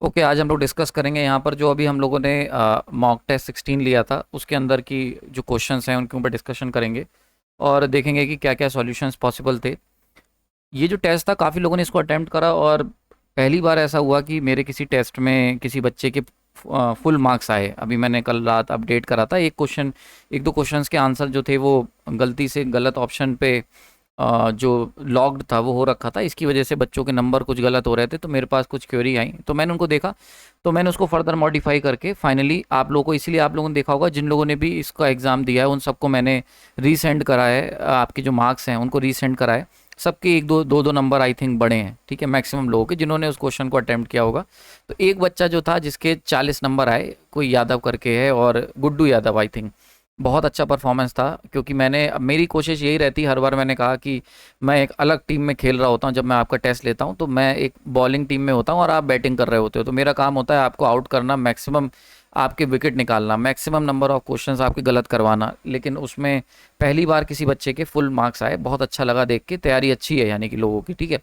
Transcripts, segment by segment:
Okay, आज हम लोग डिस्कस करेंगे यहाँ पर जो अभी हम लोगों ने मॉक टेस्ट 16 लिया था उसके अंदर की जो क्वेश्चंस हैं उनके ऊपर डिस्कशन करेंगे और देखेंगे कि क्या क्या सॉल्यूशंस पॉसिबल थे। ये जो टेस्ट था काफ़ी लोगों ने इसको अटेम्प्ट करा और पहली बार ऐसा हुआ कि मेरे किसी टेस्ट में किसी बच्चे के फुल मार्क्स आए। अभी मैंने कल रात अपडेट करा था, एक दो क्वेश्चंस के आंसर जो थे वो गलती से गलत ऑप्शन पे जो लॉग्ड था वो हो रखा था। इसकी वजह से बच्चों के नंबर कुछ गलत हो रहे थे, तो मेरे पास कुछ क्वेरी आई तो मैंने उनको देखा, तो मैंने उसको फर्दर मॉडिफाई करके फाइनली आप लोगों को, इसीलिए आप लोगों ने देखा होगा जिन लोगों ने भी इसका एग्ज़ाम दिया है उन सबको मैंने रीसेंड करा है। आपके जो मार्क्स हैं उनको रीसेंड करा है। सबके एक दो दो दो नंबर आई थिंक बढ़े हैं, ठीक है, मैक्सिमम लोगों के जिन्होंने उस क्वेश्चन को अटेम्प्ट किया होगा। तो एक बच्चा जो था जिसके 40 नंबर आए, कोई यादव करके है, और गुड्डू यादव आई थिंक, बहुत अच्छा परफॉर्मेंस था। क्योंकि मैंने, अब मेरी कोशिश यही रहती, हर बार मैंने कहा कि मैं एक अलग टीम में खेल रहा होता हूँ। जब मैं आपका टेस्ट लेता हूँ तो मैं एक बॉलिंग टीम में होता हूँ और आप बैटिंग कर रहे होते हो, तो मेरा काम होता है आपको आउट करना, मैक्सिमम आपके विकेट निकालना, मैक्सिमम नंबर ऑफ क्वेश्चंस आपके गलत करवाना। लेकिन उसमें पहली बार किसी बच्चे के फुल मार्क्स आए, बहुत अच्छा लगा देख के। तैयारी अच्छी है यानी कि लोगों की, ठीक है।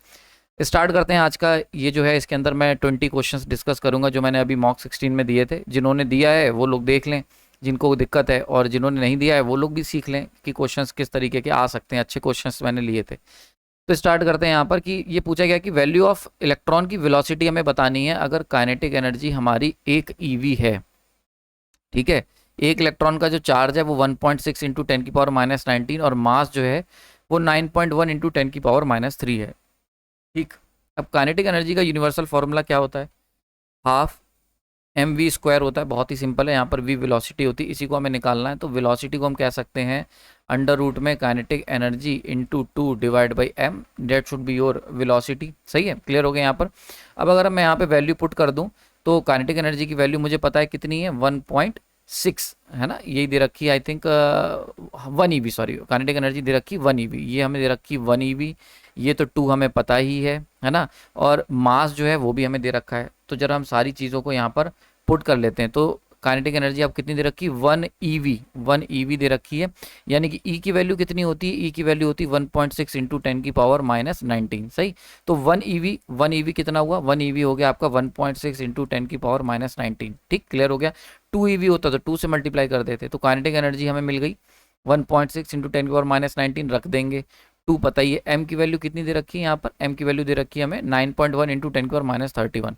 स्टार्ट करते हैं आज का। ये जो है इसके अंदर मैं 20 क्वेश्चंस डिस्कस करूंगा जो मैंने अभी मॉक 16 में दिए थे। जिन्होंने दिया है वो लोग देख लें जिनको दिक्कत है, और जिन्होंने नहीं दिया है वो लोग भी सीख लें कि क्वेश्चंस किस तरीके के आ सकते हैं। अच्छे क्वेश्चंस मैंने लिए थे। तो स्टार्ट करते हैं यहाँ पर कि ये पूछा गया कि वैल्यू ऑफ इलेक्ट्रॉन की वेलोसिटी हमें बतानी है अगर काइनेटिक एनर्जी हमारी 1 eV है, ठीक है। एक इलेक्ट्रॉन का जो चार्ज है वो 1.6 इंटू 10⁻⁻19 और मास जो है वो 9.1 इंटू 10⁻³ है, ठीक। अब काइनेटिक एनर्जी का यूनिवर्सल फॉर्मूला क्या होता है? हाफ mv² होता है। बहुत ही सिंपल है। यहाँ पर v वेलोसिटी होती है, इसी को हमें निकालना है। तो वेलोसिटी को हम कह सकते हैं अंडर रूट में kinetic energy into 2 divide by m, that should be your velocity. सही है, क्लियर हो गया यहाँ पर। अब अगर मैं यहाँ पे वैल्यू पुट कर दूँ तो काइनेटिक एनर्जी की वैल्यू मुझे पता है कितनी है, 1.6 है ना, यही दे रखी है I think 1 eV, sorry, kinetic energy दे रखी 1 eV, ये हमें दे रखी 1 eV। ये तो 2 हमें पता ही है ना। और मास जो है वो भी हमें दे रखा है। तो जरा हम सारी चीज़ों को यहाँ पर पुट कर लेते हैं। तो काइनेटिक एनर्जी आप कितनी दे रखी, 1 eV, 1 eV दे रखी है। यानी कि E की वैल्यू कितनी होती है, E की वैल्यू होती है 1.6 इंटू 10⁻⁻19। सही। तो 1 eV कितना हुआ, 1 eV हो गया आपका 1.6 इंटू 10⁻⁻19, ठीक, क्लियर हो गया। 2 eV होता तो 2 से मल्टीप्लाई कर देते। तो काइनेटिक एनर्जी हमें मिल गई 1.6 इंटू 10⁻⁻19, रख देंगे। 2 पता ही है। M की वैल्यू कितनी दे रखी है यहाँ पर, M की वैल्यू दे रखी है हमें 9.1 इंटू 10⁻31।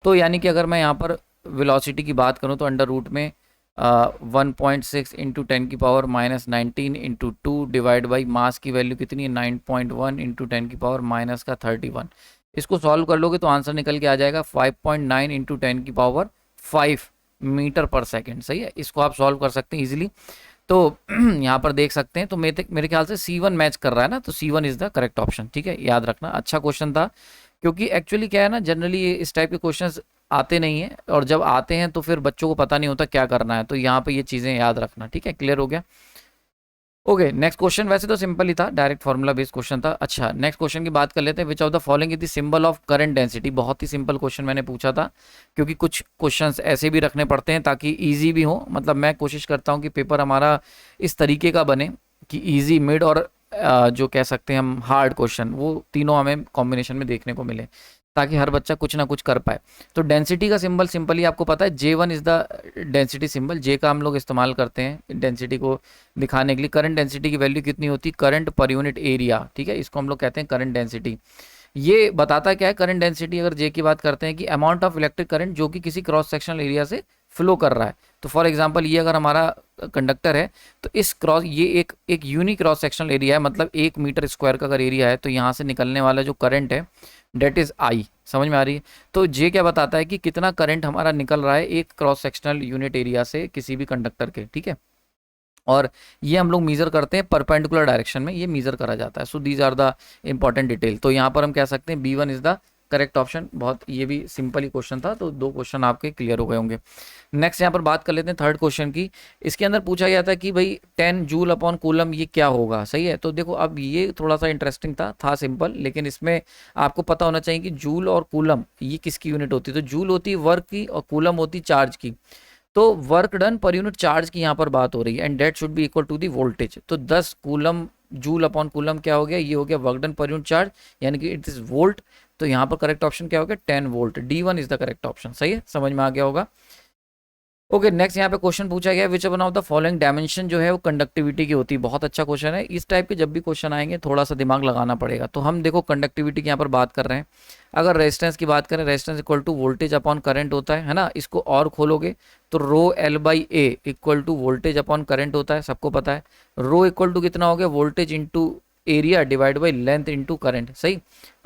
तो यानी कि अगर मैं यहाँ पर वेलोसिटी की बात करूँ तो अंडर रूट में 1.6 into 10⁻⁻19 into 2 divide by mass की वैल्यू कितनी है 9.1 इंटू 10⁻⁻31। इसको सॉल्व कर लोगे तो आंसर निकल के आ जाएगा 5.9 इंटू 10⁵ मीटर पर सेकेंड। सही है, इसको आप सॉल्व कर सकते हैं इजीली। तो यहाँ पर देख सकते हैं, तो मेरे ख्याल से C1 मैच कर रहा है ना, तो C1 is the correct option, ठीक है, याद रखना। अच्छा क्वेश्चन था, क्योंकि एक्चुअली क्या है ना, जनरली इस टाइप के क्वेश्चंस आते नहीं हैं, और जब आते हैं तो फिर बच्चों को पता नहीं होता क्या करना है। तो यहाँ पे ये चीज़ें याद रखना, ठीक है, क्लियर हो गया। ओके, नेक्स्ट क्वेश्चन वैसे तो सिंपल ही था, डायरेक्ट फार्मूला बेस्ड क्वेश्चन था। अच्छा, नेक्स्ट क्वेश्चन की बात कर लेते हैं। Which of the following is the symbol of current density. बहुत ही सिंपल क्वेश्चन मैंने पूछा था, क्योंकि कुछ क्वेश्चंस ऐसे भी रखने पड़ते हैं ताकि इजी भी हो। मतलब मैं कोशिश करता हूँ कि पेपर हमारा इस तरीके का बने कि इजी, मिड और जो कह सकते हैं हम हार्ड क्वेश्चन, वो तीनों हमें कॉम्बिनेशन में देखने को मिले, ताकि हर बच्चा कुछ ना कुछ कर पाए। तो डेंसिटी का सिंबल सिंपली आपको पता है, J1 is the density symbol. J का हम लोग इस्तेमाल करते हैं डेंसिटी को दिखाने के लिए। करंट डेंसिटी की वैल्यू कितनी होती है, करंट पर यूनिट एरिया, ठीक है, इसको हम लोग कहते हैं करंट डेंसिटी। ये बताता क्या है करंट डेंसिटी, अगर J की बात करते हैं कि अमाउंट ऑफ इलेक्ट्रिक करंट जो कि किसी क्रॉस सेक्शनल एरिया से फ्लो कर रहा है। तो फॉर एग्जांपल ये अगर हमारा कंडक्टर है, तो इस क्रॉस, ये एक यूनिक क्रॉस सेक्शनल एरिया है, मतलब 1 मीटर स्क्वायर का अगर एरिया है, तो यहाँ से निकलने वाला जो करंट है डेट इज I। समझ में आ रही है? तो J क्या बताता है कि कितना करंट हमारा निकल रहा है एक क्रॉस सेक्शनल यूनिट एरिया से किसी भी कंडक्टर के, ठीक है। और ये हम लोग मीज़र करते हैं परपेंडिकुलर डायरेक्शन में, ये मीज़र करा जाता है। So these are the important detail. तो यहाँ पर हम कह सकते हैं B1 is the correct option. बहुत, ये भी सिंपल ही क्वेश्चन था, तो 2 क्वेश्चन आपके क्लियर हो गए होंगे। नेक्स्ट यहाँ पर बात कर लेते हैं थर्ड क्वेश्चन की। इसके अंदर पूछा गया था कि भाई 10 जूल अपॉन कूलम ये क्या होगा। सही है, तो देखो अब ये थोड़ा सा इंटरेस्टिंग था सिंपल, लेकिन इसमें आपको पता होना चाहिए कि जूल और कूलम ये किसकी यूनिट होती है। तो जूल होती है वर्क की और कूलम होती है चार्ज की। तो वर्क डन पर यूनिट चार्ज की यहाँ पर बात हो रही है, and that should be equal to the voltage. तो 10 कूलम जूल अपॉन कूलम क्या हो गया, ये हो गया वर्क डन पर यूनिट चार्ज, यानी कि इट इज वोल्ट। तो यहाँ पर करेक्ट ऑप्शन क्या हो गया, 10 volt. D1 is the correct option. सही है, समझ में आ गया होगा। ओके, नेक्स्ट यहाँ पे क्वेश्चन पूछा गया, which one of the following dimension जो है वो कंडक्टिविटी की होती है। बहुत अच्छा क्वेश्चन है। इस टाइप के जब भी क्वेश्चन आएंगे थोड़ा सा दिमाग लगाना पड़ेगा। तो हम देखो कंडक्टिविटी की यहाँ पर बात कर रहे हैं। अगर रेजिस्टेंस की बात करें, resistance equal to voltage upon current होता है ना। इसको और खोलोगे तो rho L by A equal to voltage upon current होता है, सबको पता है। रो इक्वल टू कितना हो गया, voltage into area divide by length into current. सही।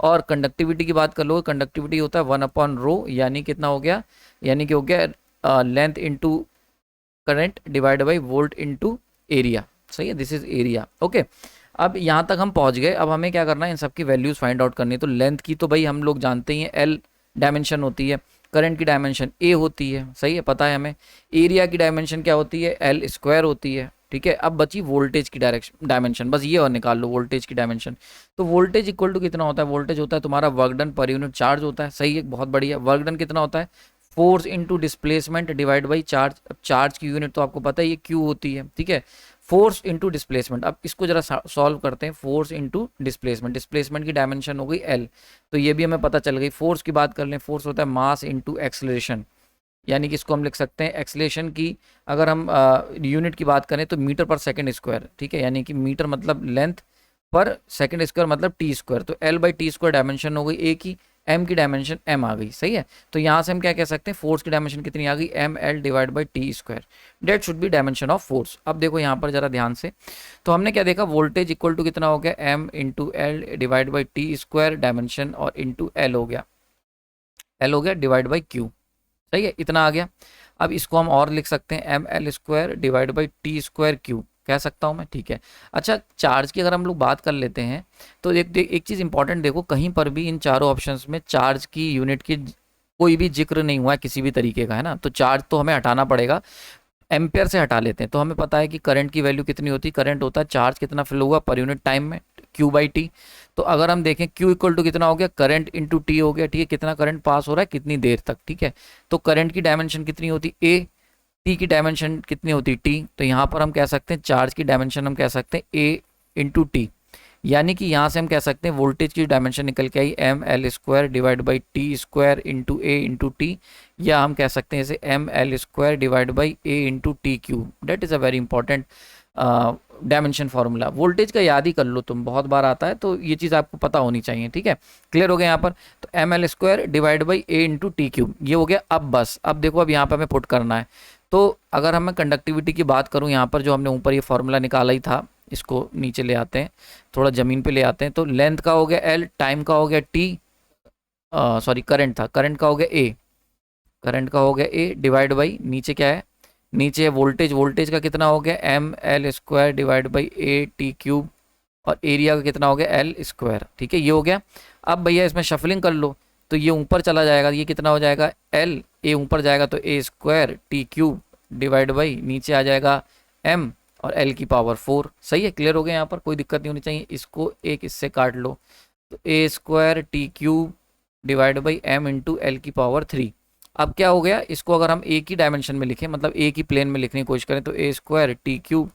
और कंडक्टिविटी की बात कर लो, कंडक्टिविटी होता है 1 अपॉन रो, यानी कितना हो गया, यानी कि हो गया length into current divide by volt into area. सही है, दिस इज एरिया। ओके, अब यहाँ तक हम पहुँच गए। अब हमें क्या करना है, इन सब की वैल्यूज फाइंड आउट करनी है। तो लेंथ की तो भाई हम लोग जानते ही हैं, एल डायमेंशन होती है। करंट की डायमेंशन ए होती है, सही है, पता है हमें। एरिया की डायमेंशन क्या होती है, एल स्क्वायर होती है। ठीक है, अब बची वोल्टेज की डायमेंशन, बस ये और निकाल लो वोल्टेज की डायमेंशन। तो वोल्टेज इक्वल टू कितना होता है, वोल्टेज होता है तुम्हारा वर्क डन पर यूनिट चार्ज होता है। सही है, बहुत बढ़िया। वर्क डन कितना होता है, force into displacement divide by charge. अब चार्ज की यूनिट तो आपको पता है ये क्यू होती है। ठीक है, फोर्स इंटू डिस्प्लेसमेंट। अब इसको जरा सॉल्व करते हैं। फोर्स इंटू डिस्प्लेसमेंट, डिस्प्लेसमेंट की डायमेंशन हो गई एल, तो ये भी हमें पता चल गई। फोर्स की बात कर लें, फोर्स होता है मास इंटू एक्सेलरेशन, यानी कि इसको हम लिख सकते हैं एक्सेलरेशन की अगर हम यूनिट की बात करें तो मीटर पर सेकंड स्क्वायर। ठीक है, यानी कि मीटर मतलब लेंथ, पर सेकंड स्क्वायर मतलब टी स्क्वायर। तो L by T square dimension हो गई ए की, एम की डायमेंशन एम आ गई। सही है, तो यहाँ से हम क्या कह सकते हैं, फोर्स की डायमेंशन कितनी आ गई, M L divide by T square. That should be dimension of force. अब देखो यहाँ पर जरा ध्यान से, तो हमने क्या देखा, वोल्टेज इक्वल टू कितना हो गया, M into L divide by T square dimension, और इंटू एल हो गया, एल हो गया डिवाइड बाई क्यू। सही है, इतना आ गया। अब इसको हम और लिख सकते हैं, M L square divide by T square Q कह सकता हूं मैं। ठीक है, अच्छा चार्ज की अगर हम लोग बात कर लेते हैं तो एक चीज़ इंपॉर्टेंट देखो, कहीं पर भी इन चारों ऑप्शंस में चार्ज की यूनिट की कोई भी जिक्र नहीं हुआ है किसी भी तरीके का, है ना। तो चार्ज तो हमें हटाना पड़ेगा, एम्पेयर से हटा लेते हैं। तो हमें पता है कि करंट की वैल्यू कितनी होती है, करंट होता है चार्ज कितना फ्लो हुआ पर यूनिट टाइम में, क्यू बाई टी। तो अगर हम देखें क्यू इक्वल टू कितना हो गया, करंट इंटू टी हो गया। ठीक है, कितना करंट पास हो रहा है कितनी देर तक। ठीक है, तो करंट की डायमेंशन कितनी होती ए, टी की डायमेंशन कितनी होती टी। तो यहाँ पर हम कह सकते हैं चार्ज की डायमेंशन हम कह सकते हैं ए इंटू टी, यानी कि यहाँ से हम कह सकते हैं वोल्टेज की डायमेंशन निकल के आई M L square divide by T square into A into T, या हम कह सकते हैं इसे M L square divide by A into T Q. That is a very important dimension formula. Voltage का याद ही कर लो तुम, बहुत बार आता है, तो ये चीज़ आपको पता होनी चाहिए। ठीक है, क्लियर हो गया यहाँ पर। तो M L square divide by A into T cube, ये हो गया। अब बस अब देखो, अब यहाँ पर हमें पुट करना है। तो अगर हम कंडक्टिविटी की बात करूँ, यहाँ पर जो हमने ऊपर ये फार्मूला निकाला ही था, इसको नीचे ले आते हैं, थोड़ा ज़मीन पे ले आते हैं। तो लेंथ का हो गया एल, टाइम का हो गया टी, सॉरी करंट था, करंट का हो गया ए, करंट का हो गया ए डिवाइड बाई नीचे क्या है, नीचे है वोल्टेज, वोल्टेज का कितना हो गया M L square divide by A T cube, और एरिया का कितना हो गया एल स्क्वायर। ठीक है, ये हो गया। अब भैया इसमें शफलिंग कर लो, तो ये ऊपर चला जाएगा, ये कितना हो जाएगा एल, ए ऊपर जाएगा तो a square t cube divide by नीचे आ जाएगा एम और एल की पावर 4। सही है, क्लियर हो गया, यहाँ पर कोई दिक्कत नहीं होनी चाहिए। इसको एक इससे काट लो, तो a square t cube divide by m into l की पावर 3। अब क्या हो गया, इसको अगर हम एक ही डायमेंशन में लिखें, मतलब एक ही प्लेन में लिखने की कोशिश करें, तो ए स्क्वायर टी क्यूब,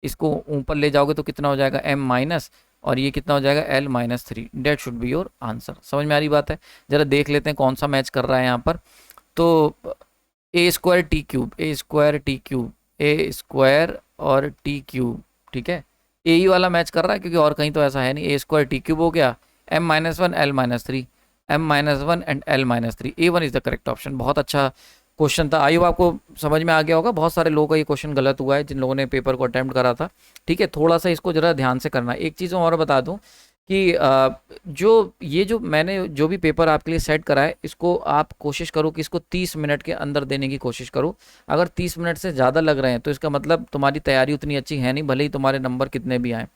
इसको ऊपर ले जाओगे तो कितना हो जाएगा एम माइनस, और ये कितना हो जाएगा L minus 3। That should be your answer. समझ में आ रही बात है। जरा देख लेते हैं कौन सा मैच कर रहा है यहाँ पर। तो a square t cube, A square t cube, A square और टी क्यूब। ठीक है, ए ही वाला मैच कर रहा है, क्योंकि और कहीं तो ऐसा है नहीं। ए स्क्वायर टी क्यूब हो गया, M minus 1 L minus 3, M minus 1 and L minus 3। A1 is the correct option. बहुत अच्छा क्वेश्चन था, आई होप आपको समझ में आ गया होगा। बहुत सारे लोगों का ये क्वेश्चन गलत हुआ है जिन लोगों ने पेपर को अटेम्प्ट करा था। ठीक है, थोड़ा सा इसको जरा ध्यान से करना। एक चीज़ और बता दूं कि जो मैंने जो भी पेपर आपके लिए सेट करा है, इसको आप कोशिश करो कि इसको 30 मिनट के अंदर देने की कोशिश करो। अगर 30 मिनट से ज़्यादा लग रहे हैं तो इसका मतलब तुम्हारी तैयारी उतनी अच्छी है नहीं, भले ही तुम्हारे नंबर कितने भी आए।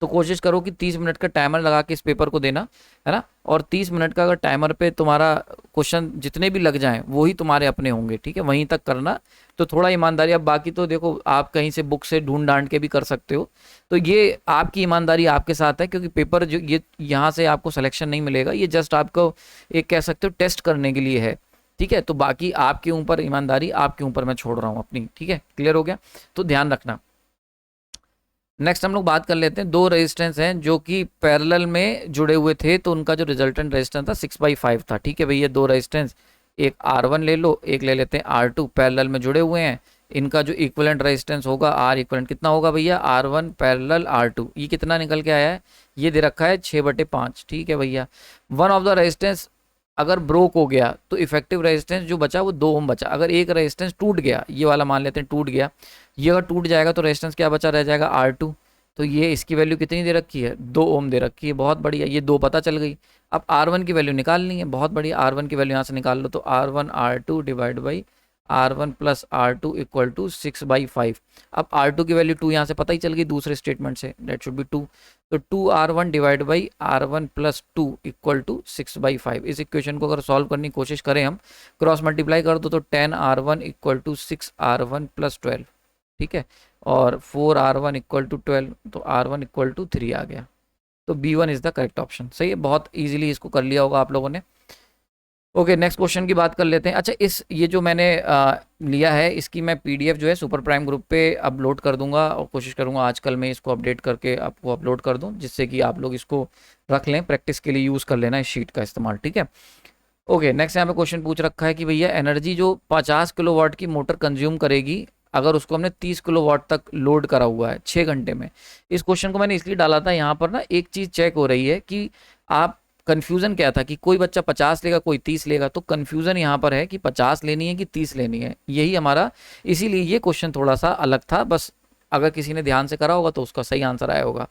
तो कोशिश करो कि 30 मिनट का टाइमर लगा के इस पेपर को देना, है ना। और 30 मिनट का अगर टाइमर पे तुम्हारा क्वेश्चन जितने भी लग जाएं वो ही तुम्हारे अपने होंगे। ठीक है, वहीं तक करना, तो थोड़ा ईमानदारी। अब बाकी तो देखो, आप कहीं से बुक से ढूंढ ढांड के भी कर सकते हो, तो ये आपकी ईमानदारी आपके साथ है, क्योंकि पेपर जो ये यहाँ से आपको सिलेक्शन नहीं मिलेगा, ये जस्ट आपको एक कह सकते हो टेस्ट करने के लिए है। ठीक है, तो बाकी आपके ऊपर ईमानदारी, आपके ऊपर मैं छोड़ रहा हूँ अपनी। ठीक है, क्लियर हो गया, तो ध्यान रखना। नेक्स्ट हम लोग बात कर लेते हैं, दो रेजिस्टेंस हैं जो कि पैरेलल में जुड़े हुए थे, तो उनका जो रिजल्टेंट रेजिस्टेंस था 6/5 था। ठीक है भैया, दो रेजिस्टेंस, एक R1 ले लो, एक ले लेते हैं R2, पैरेलल में जुड़े हुए हैं। इनका जो इक्विवेलेंट रेजिस्टेंस होगा R इक्विवेलेंट कितना होगा भैया, R1 पैरेलल R2। ये कितना निकल के आया है, ये दे रखा है 6/5। ठीक है भैया, वन ऑफ द रेजिस्टेंस अगर ब्रोक हो गया तो इफेक्टिव रेजिस्टेंस जो बचा वो 2 ओम बचा। अगर एक रेजिस्टेंस टूट गया, ये वाला मान लेते हैं टूट गया, ये अगर टूट जाएगा तो रेजिस्टेंस क्या बचा रह जाएगा, R2। तो ये इसकी वैल्यू कितनी दे रखी है, 2 ओम दे रखी है। बहुत बढ़िया, ये 2 पता चल गई। अब R1 की वैल्यू निकालनी है, बहुत बढ़िया, R1 की वैल्यू यहाँ से निकाल लो। तो R1 R2 divide by R1 plus R2 equal to 6/5। अब R2 की वैल्यू 2 यहाँ से पता ही चल गई दूसरे स्टेटमेंट से, डेट शुड बी 2। तो 2R1 divide by R1 plus 2 equal to 6/5। इस इक्वेशन को अगर सॉल्व करने की कोशिश करें हम, क्रॉस मल्टीप्लाई कर दो तो 10R1 equal to 6R1 plus 12। ठीक है, और 4R1 इक्वल टू 12, तो R1 इक्वल टू 3 आ गया। तो B1 is the correct option. सही है, बहुत इजीली इसको कर लिया होगा आप लोगों ने। ओके, नेक्स्ट क्वेश्चन की बात कर लेते हैं। अच्छा, ये जो मैंने लिया है, इसकी मैं PDF जो है सुपर प्राइम ग्रुप पे अपलोड कर दूंगा, और कोशिश करूंगा आजकल मैं इसको अपडेट करके आपको अपलोड कर दूं, जिससे कि आप लोग इसको रख लें, प्रैक्टिस के लिए यूज़ कर लेना इस शीट का इस्तेमाल। ठीक है, ओके, नेक्स्ट यहाँ पे क्वेश्चन पूछ रखा है कि भैया एनर्जी जो 50 किलोवाट की मोटर कंज्यूम करेगी, अगर उसको हमने 30 किलोवाट तक लोड करा हुआ है 6 घंटे में। इस क्वेश्चन को मैंने इसलिए डाला था, यहाँ पर ना एक चीज़ चेक हो रही है कि आप, कन्फ्यूज़न क्या था कि कोई बच्चा 50 लेगा, कोई 30 लेगा, तो कन्फ्यूज़न यहाँ पर है कि 50 लेनी है कि 30 लेनी है, यही हमारा, इसीलिए ये क्वेश्चन थोड़ा सा अलग था। बस अगर किसी ने ध्यान से करा होगा तो उसका सही आंसर आया होगा।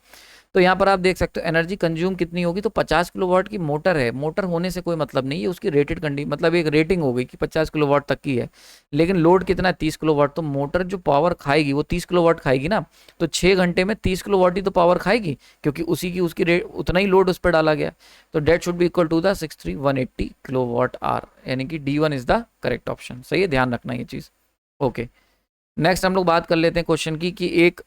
तो यहाँ पर आप देख सकते हो एनर्जी कंज्यूम कितनी होगी, तो 50 किलोवाट की मोटर है, मोटर होने से कोई मतलब नहीं है, उसकी रेटेड कंडीशन मतलब एक रेटिंग हो गई कि 50 किलोवाट तक की है, लेकिन लोड कितना है 30 किलोवाट। तो मोटर जो पावर खाएगी वो 30 किलोवाट खाएगी ना, तो 6 घंटे में 30 किलोवाट ही तो पावर खाएगी, क्योंकि उसी की उसकी रेट उतना ही लोड उस पर डाला गया। तो that should be equal to the 63180 kilowatt R, यानी कि D1 is the correct option. सही है, ध्यान रखना ये चीज़। ओके, नेक्स्ट हम लोग बात कर लेते हैं क्वेश्चन की कि एक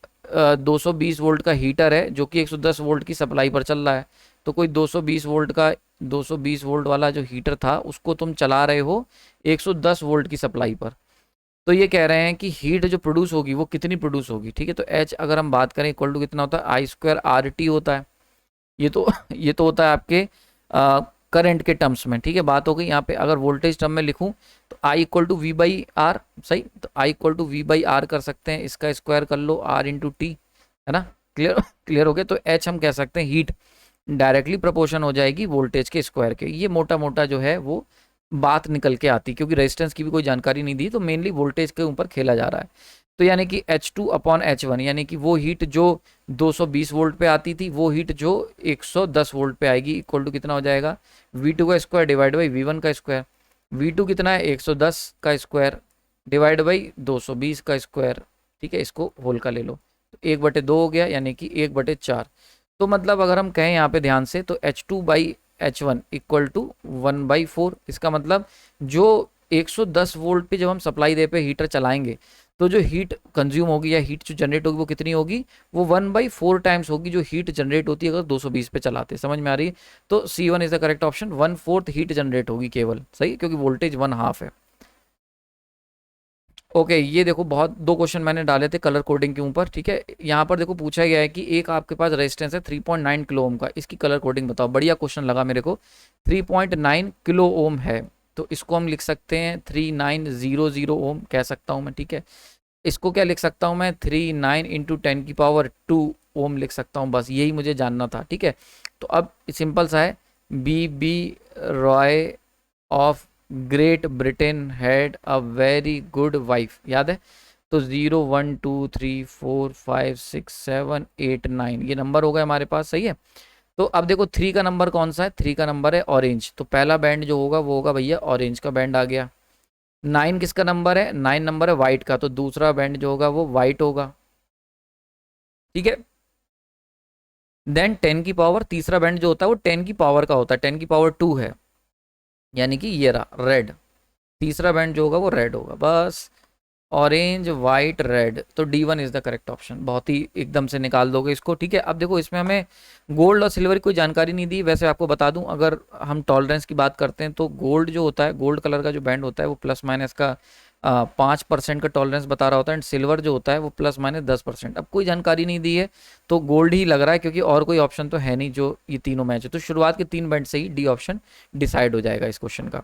220 वोल्ट का हीटर है जो कि 110 वोल्ट की सप्लाई पर चल रहा है। तो कोई 220 वोल्ट वाला जो हीटर था उसको तुम चला रहे हो 110 वोल्ट की सप्लाई पर। तो ये कह रहे हैं कि हीट जो प्रोड्यूस होगी वो कितनी प्रोड्यूस होगी। ठीक है, तो H अगर हम बात करें इक्वल टू कितना होता है, I2RT होता है। ये तो ये तो होता है आपके करंट के टर्म्स में। ठीक है, बात हो गई। यहाँ पे अगर वोल्टेज टर्म में लिखूं तो I इक्वल टू V/R। सही, तो I इक्वल टू V/R कर सकते हैं, इसका स्क्वायर कर लो R इंटू टी, है ना। क्लियर क्लियर हो गया। तो H हम कह सकते हैं हीट डायरेक्टली प्रोपोर्शन हो जाएगी वोल्टेज के स्क्वायर के। ये मोटा मोटा जो है वो बात निकल के आती, क्योंकि रेजिस्टेंस की भी कोई जानकारी नहीं दी, तो मेनली वोल्टेज के ऊपर खेला जा रहा है। तो यानी कि H2/H1, यानी कि वो हीट जो 220 वोल्ट पे आती थी, वो हीट जो 110 वोल्ट पे आएगी, इक्वल टू कितना हो जाएगा, V2 का स्क्वायर डिवाइड बाई V1 का स्क्वायर। V2 कितना है, 110 का स्क्वायर डिवाइड बाई 220 का स्क्वायर। ठीक है, इसको होल का ले लो, तो 1/2 हो गया, यानी कि 1/4। तो मतलब अगर हम कहें यहाँ पे ध्यान से, तो H2/H1 इक्वल टू 1/4। इसका मतलब जो 110 वोल्ट पे जब हम सप्लाई दे पे हीटर चलाएंगे, तो जो हीट कंज्यूम होगी या हीट जो जनरेट होगी वो कितनी होगी, वो 1/4 टाइम्स होगी जो हीट जनरेट होती है अगर 220 पे चलाते। समझ में आ रही है। तो C1 is the correct option, 1/4 heat generate होगी केवल। सही, क्योंकि वोल्टेज 1/2 है। ओके, ये देखो, बहुत दो क्वेश्चन मैंने डाले थे कलर कोडिंग के ऊपर। ठीक है, यहाँ पर देखो पूछा गया है कि एक आपके पास रेजिस्टेंस है 3.9 किलो ओम का, इसकी कलर कोडिंग बताओ। बढ़िया क्वेश्चन लगा मेरे को। 3.9 किलो ओम है, तो इसको हम लिख सकते हैं 3900 ओम कह सकता हूँ मैं। ठीक है, इसको क्या लिख सकता हूँ मैं, 39 इंटू 10⁻² ओम लिख सकता हूँ। बस यही मुझे जानना था। ठीक है, तो अब सिंपल सा है, B Roy of Great Britain had a very good wife, याद है। तो 0 1 2 3 4 5 6 7 8 9 ये नंबर हो गए हमारे पास। सही है, तो अब देखो 3 का नंबर कौन सा है, 3 का नंबर है ऑरेंज। तो पहला बैंड जो होगा वो होगा भैया ऑरेंज का बैंड आ गया। 9 किसका नंबर है, 9 नंबर है वाइट का, तो दूसरा बैंड जो होगा वो वाइट होगा। ठीक है, देन 10 की पावर, तीसरा बैंड जो होता है वो 10 की पावर का होता है, 10⁻² है, यानी कि ये रहा रेड। तीसरा बैंड जो होगा वो रेड होगा। बस ऑरेंज वाइट रेड, तो D1 is the correct option. बहुत ही एकदम से निकाल दोगे इसको। ठीक है, अब देखो इसमें हमें गोल्ड और सिल्वर की कोई जानकारी नहीं दी। वैसे आपको बता दूं, अगर हम टॉलरेंस की बात करते हैं तो गोल्ड जो होता है, गोल्ड कलर का जो बैंड होता है वो प्लस माइनस का 5% का टॉलरेंस बता रहा होता है, एंड सिल्वर जो होता है वो ±10%। अब कोई जानकारी नहीं दी है तो गोल्ड ही लग रहा है, क्योंकि और कोई ऑप्शन तो है नहीं जो ये तीनों मैच है। तो शुरुआत के 3 बैंड से ही डी ऑप्शन डिसाइड हो जाएगा इस क्वेश्चन का।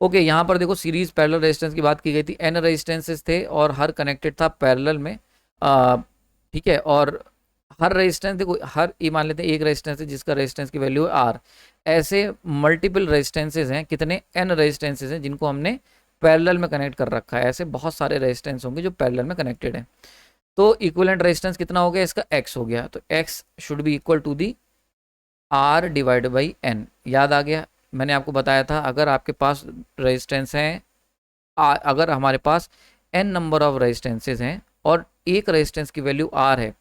ओके, यहाँ पर देखो सीरीज पैरेलल रेजिस्टेंस की बात की गई थी, n रेजिस्टेंसेस थे और हर कनेक्टेड था पैरेलल में। ठीक है, और हर रेजिस्टेंस देखो, हर ये मान लेते हैं एक रेजिस्टेंस है जिसका रेजिस्टेंस की वैल्यू है R। ऐसे मल्टीपल रेजिस्टेंसेज हैं, कितने n रेजिस्टेंसेज हैं जिनको हमने पैरेलल में कनेक्ट कर रखा है। ऐसे बहुत सारे रेजिस्टेंस होंगे जो पैरेलल में कनेक्टेड हैं। तो इक्विवेलेंट रेजिस्टेंस कितना हो गया, इसका x हो गया, तो x should be equal to the R divide by n। याद आ गया, मैंने आपको बताया था अगर आपके पास रेजिस्टेंस हैं, अगर हमारे पास n नंबर ऑफ रेजिस्टेंसेज हैं और एक रेजिस्टेंस की वैल्यू R है,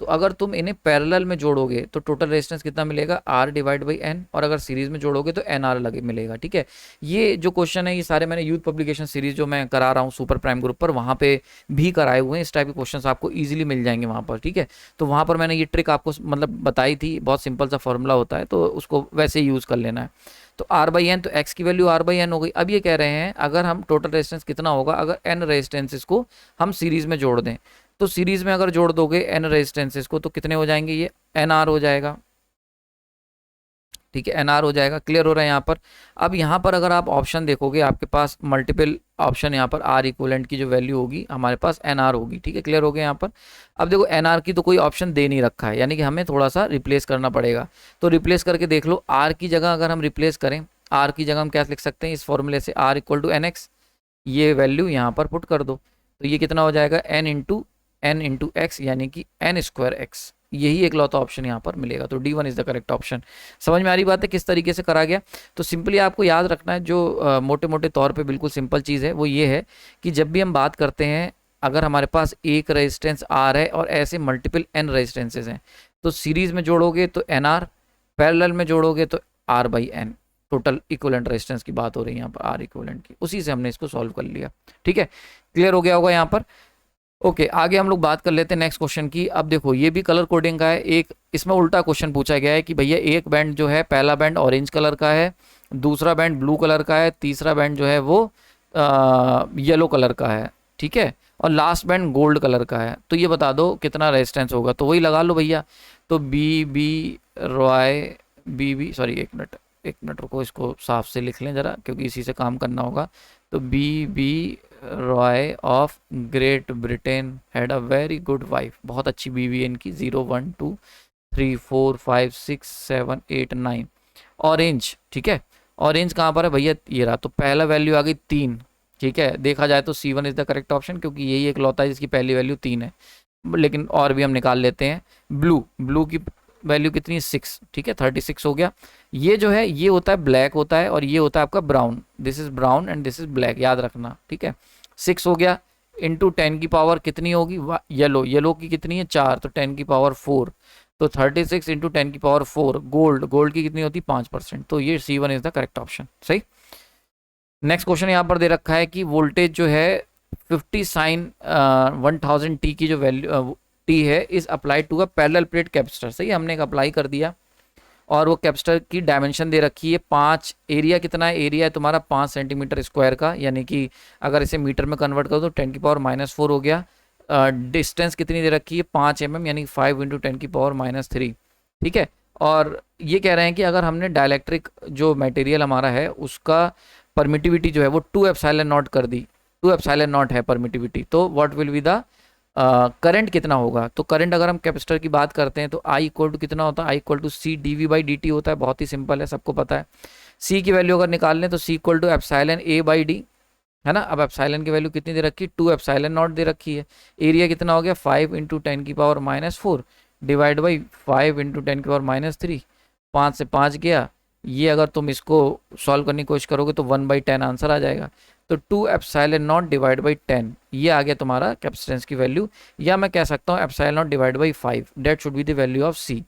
तो अगर तुम इन्हें पैरेलल में जोड़ोगे तो टोटल रेजिस्टेंस कितना मिलेगा, R डिवाइड बाई n, और अगर सीरीज में जोड़ोगे तो NR लगे मिलेगा। ठीक है, ये जो क्वेश्चन है ये सारे मैंने यूथ पब्लिकेशन सीरीज जो मैं करा रहा हूँ सुपर प्राइम ग्रुप पर, वहाँ पे भी कराए हुए हैं। इस टाइप के क्वेश्चन आपको ईजिली मिल जाएंगे वहाँ पर। ठीक है, तो वहाँ पर मैंने ये ट्रिक आपको मतलब बताई थी, बहुत सिंपल सा फॉर्मूला होता है, तो उसको वैसे ही यूज़ कर लेना है। तो R/n, तो x की वैल्यू R/n हो गई। अब ये कह रहे हैं अगर हम टोटल रेजिस्टेंस कितना होगा अगर n रेजिस्टेंसेस को हम सीरीज में जोड़ दें, तो सीरीज में अगर जोड़ दोगे n रेजिस्टेंसेस को तो कितने हो जाएंगे, ये NR हो जाएगा। ठीक है, NR हो जाएगा। क्लियर हो रहा है यहाँ पर। अब यहाँ पर अगर आप ऑप्शन देखोगे, आपके पास मल्टीपल ऑप्शन, यहाँ पर R इक्विवेलेंट की जो वैल्यू होगी हमारे पास NR होगी। ठीक है, क्लियर हो गया यहाँ पर। अब देखो NR की तो कोई ऑप्शन दे नहीं रखा है, यानी कि हमें थोड़ा सा रिप्लेस करना पड़ेगा। तो रिप्लेस करके देख लो, R की जगह अगर हम रिप्लेस करें, R की जगह हम क्या लिख सकते हैं इस फॉर्मूले से, R इक्वल टू NX, ये वैल्यू यहाँ पर पुट कर दो, तो ये कितना हो जाएगा n इंटू x, यानी कि n² x। यही एक लौता ऑप्शन यहाँ पर मिलेगा, तो D1 is the correct option. समझ में आ रही बात है किस तरीके से करा गया। तो सिंपली आपको याद रखना है, जो मोटे मोटे तौर पे बिल्कुल सिंपल चीज़ है वो ये है कि जब भी हम बात करते हैं, अगर हमारे पास एक रेजिस्टेंस R है और ऐसे मल्टीपल n रेजिस्टेंसेज हैं, तो सीरीज में जोड़ोगे तो NR, पैरेलल में जोड़ोगे तो R/n। टोटल इक्विवेलेंट रेजिस्टेंस की बात हो रही है यहाँ पर, R इक्विवेलेंट की, उसी से हमने इसको सॉल्व कर लिया। ठीक है, क्लियर हो गया होगा यहाँ पर। ओके, आगे हम लोग बात कर लेते हैं नेक्स्ट क्वेश्चन की। अब देखो ये भी कलर कोडिंग का है। एक इसमें उल्टा क्वेश्चन पूछा गया है कि भैया एक बैंड जो है, पहला बैंड ऑरेंज कलर का है, दूसरा बैंड ब्लू कलर का है, तीसरा बैंड जो है वो येलो कलर का है। ठीक है, और लास्ट बैंड गोल्ड कलर का है। तो ये बता दो कितना रेजिस्टेंस होगा। तो वही लगा लो भैया, तो बी सॉरी एक मिनट रुको, इसको साफ से लिख लें ज़रा, क्योंकि इसी से काम करना होगा। तो B Roy of Great Britain had a very good wife. बहुत अच्छी बीवी है इनकी। 0 1 2 3 4 5 6 7 8 9। ऑरेंज, ठीक है, ऑरेंज कहाँ पर है भैया, ये रहा। तो पहला वैल्यू आ गई 3। ठीक है, देखा जाए तो C1 is the correct option, क्योंकि यही एक लौता है जिसकी पहली वैल्यू 3 है, लेकिन और भी हम निकाल लेते हैं। ब्लू की वैल्यू कितनी है, 6। ठीक है, 36 हो गया। ये जो है ये होता है ब्लैक होता है, और ये होता है आपका brown. This is brown and this is black, याद रखना। ठीक है, 6 हो गया इंटू 10 की पावर कितनी होगी, येलो की कितनी है 4, तो 10 की पावर 4, तो 36 इंटू 10 की पावर 4। गोल्ड की कितनी होती 5%, तो ये C1 is the correct option. सही। नेक्स्ट क्वेश्चन यहाँ पर दे रखा है कि वोल्टेज जो है 50 साइन 1000 टी की जो वैल्यू टी है is applied to a parallel plate capacitor. सही, हमने एक अप्लाई कर दिया, और वो कैपेसिटर की डायमेंशन दे रखी है 5। एरिया कितना है, एरिया है तुम्हारा 5 सेंटीमीटर स्क्वायर का, यानी कि अगर इसे मीटर में कन्वर्ट करो तो 10 की पावर -4 हो गया। डिस्टेंस कितनी दे रखी है 5 mm, यानी 5 इंटू 10 की पावर -3। ठीक है, और ये कह रहे हैं कि अगर हमने डाइलेक्ट्रिक जो मटेरियल हमारा है उसका परमिटिविटी जो है वो 2 एप्सिलॉन नॉट कर दी, 2 एप्सिलॉन नॉट है परमिटिविटी, तो what will be the current कितना होगा। तो करंट अगर हम कैपेसिटर की बात करते हैं तो I इक्वल टू कितना होता है, I equal to C dV/dt होता है। बहुत ही सिंपल है, सबको पता है। C की वैल्यू अगर निकाल लें तो C equal to epsilon A/d है ना। अब एप्सिलॉन की वैल्यू कितनी दे रखी है, 2 एप्सिलॉन नॉट दे रखी है। एरिया कितना हो गया 5 इंटू 10 की पावर -4 डिवाइड बाई 5 इंटू 10 की पावर -3। 5 से 5 गया, ये अगर तुम इसको सॉल्व करने की कोशिश करोगे तो 1/10 आंसर आ जाएगा। तो 2 एप्सिलॉन नॉट डिवाइड बाई 10, ये आ गया तुम्हारा कैपेसिटेंस की वैल्यू, या मैं कह सकता हूँ epsilon not divide by 5, that should be the value of C।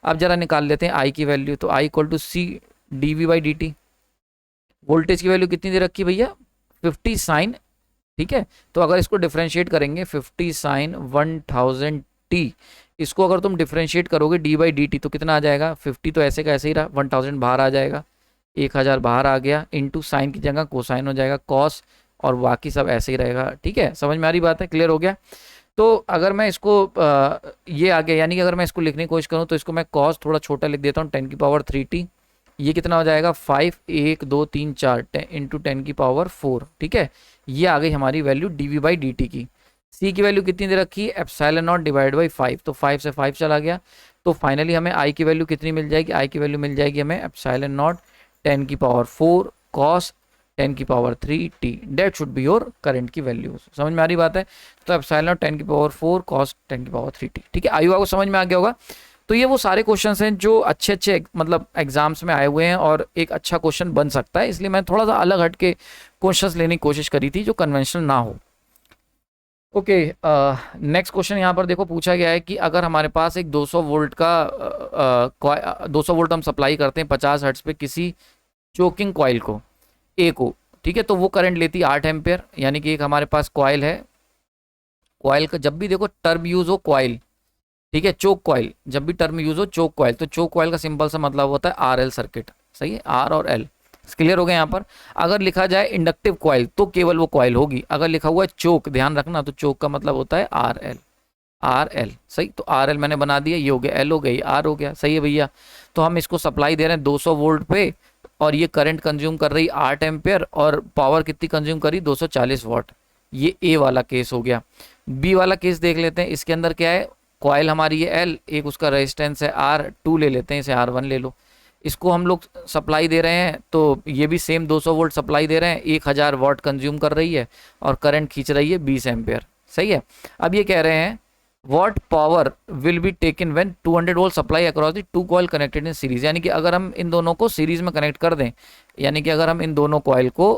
अब जरा निकाल लेते हैं I की वैल्यू, तो I equal to C dV/dt। Voltage की वैल्यू कितनी दे रखी है भैया 50 साइन। ठीक है, तो अगर इसको डिफ्रेंशिएट करेंगे 50 साइन 1000 t, इसको अगर तुम डिफ्रेंशिएट करोगे d/dt तो कितना आ जाएगा, 50 तो ऐसे का ऐसे ही रहा, 1000 बाहर आ जाएगा, 1000 बाहर आ गया, इंटू साइन की जगह कोसाइन हो जाएगा, कॉस और बाकी सब ऐसे ही रहेगा। ठीक है, समझ में आ रही बात है, क्लियर हो गया। तो अगर मैं इसको ये आगे यानी कि अगर मैं इसको लिखने की कोशिश करूँ तो इसको मैं कॉस थोड़ा छोटा लिख देता हूँ 10⁻3t। ये कितना हो जाएगा 5 1 2 3 4 इंटू 10⁻4। ठीक है, ये आ गई हमारी वैल्यू dv/dt की। c की वैल्यू कितनी दे रखी है ε0 डिवाइड बाई 5, तो 5 से 5 चला गया। तो फाइनली हमें i की वैल्यू कितनी मिल जाएगी, i की वैल्यू मिल जाएगी हमें ε0 10⁻4 cos 10⁻3t। That should be your current की वैल्यू। समझ में आ रही बात है। तो ε0 10⁻4 cos 10⁻3t। ठीक है, आई आपको समझ में आ गया होगा। तो ये वो सारे क्वेश्चंस हैं जो अच्छे अच्छे मतलब एग्जाम्स में आए हुए हैं और एक अच्छा क्वेश्चन बन सकता है, इसलिए मैं थोड़ा सा अलग हट के क्वेश्चंस लेने की कोशिश करी थी जो कन्वेंशनल ना हो। ओके, नेक्स्ट क्वेश्चन यहाँ पर देखो पूछा गया है कि अगर हमारे पास एक 200 वोल्ट का 200 वोल्ट हम सप्लाई करते हैं 50 हर्ट्ज पे किसी चोकिंग कॉइल को ए को। ठीक है, तो वो करंट लेती है 8 एम्पियर। यानी कि एक हमारे पास कॉइल है, कॉइल का जब भी देखो टर्म यूज हो कॉइल, ठीक है, चोक कॉइल, जब भी टर्म यूज हो चोक कॉइल, तो चोक कॉइल का सिंपल सा मतलब होता है आर एल सर्किट। सही है, आर और एल क्लियर हो गया यहाँ पर। अगर लिखा जाए इंडक्टिव कॉइल तो केवल वो कॉइल होगी। अगर लिखा हुआ है चोक, ध्यान रखना, तो चोक का मतलब होता है आर एल। आर एल सही, तो आर एल मैंने बना दिया, ये हो गया एल हो गई, आर हो गया। सही है भैया। तो हम इसको सप्लाई दे रहे हैं 200 वोल्ट पे और ये करंट कंज्यूम कर रही 8 एम्पियर और पावर कितनी कंज्यूम करी 240 वाट। ये ए वाला केस हो गया। बी वाला केस देख लेते हैं। इसके अंदर क्या है, कॉइल हमारी ये एल, एक उसका रेजिस्टेंस है R2 ले लेते हैं, इसे R1 ले लो। इसको हम लोग सप्लाई दे रहे हैं तो ये भी सेम 200 वोल्ट सप्लाई दे रहे हैं, 1000 वाट कंज्यूम कर रही है और करंट खींच रही है 20 एम्पियर। सही है। अब ये कह रहे हैं what power will be taken when 200 volt supply across the two coil connected in series. यानी कि अगर हम इन दोनों को सीरीज में कनेक्ट कर दें, यानी कि अगर हम इन दोनों कॉइल को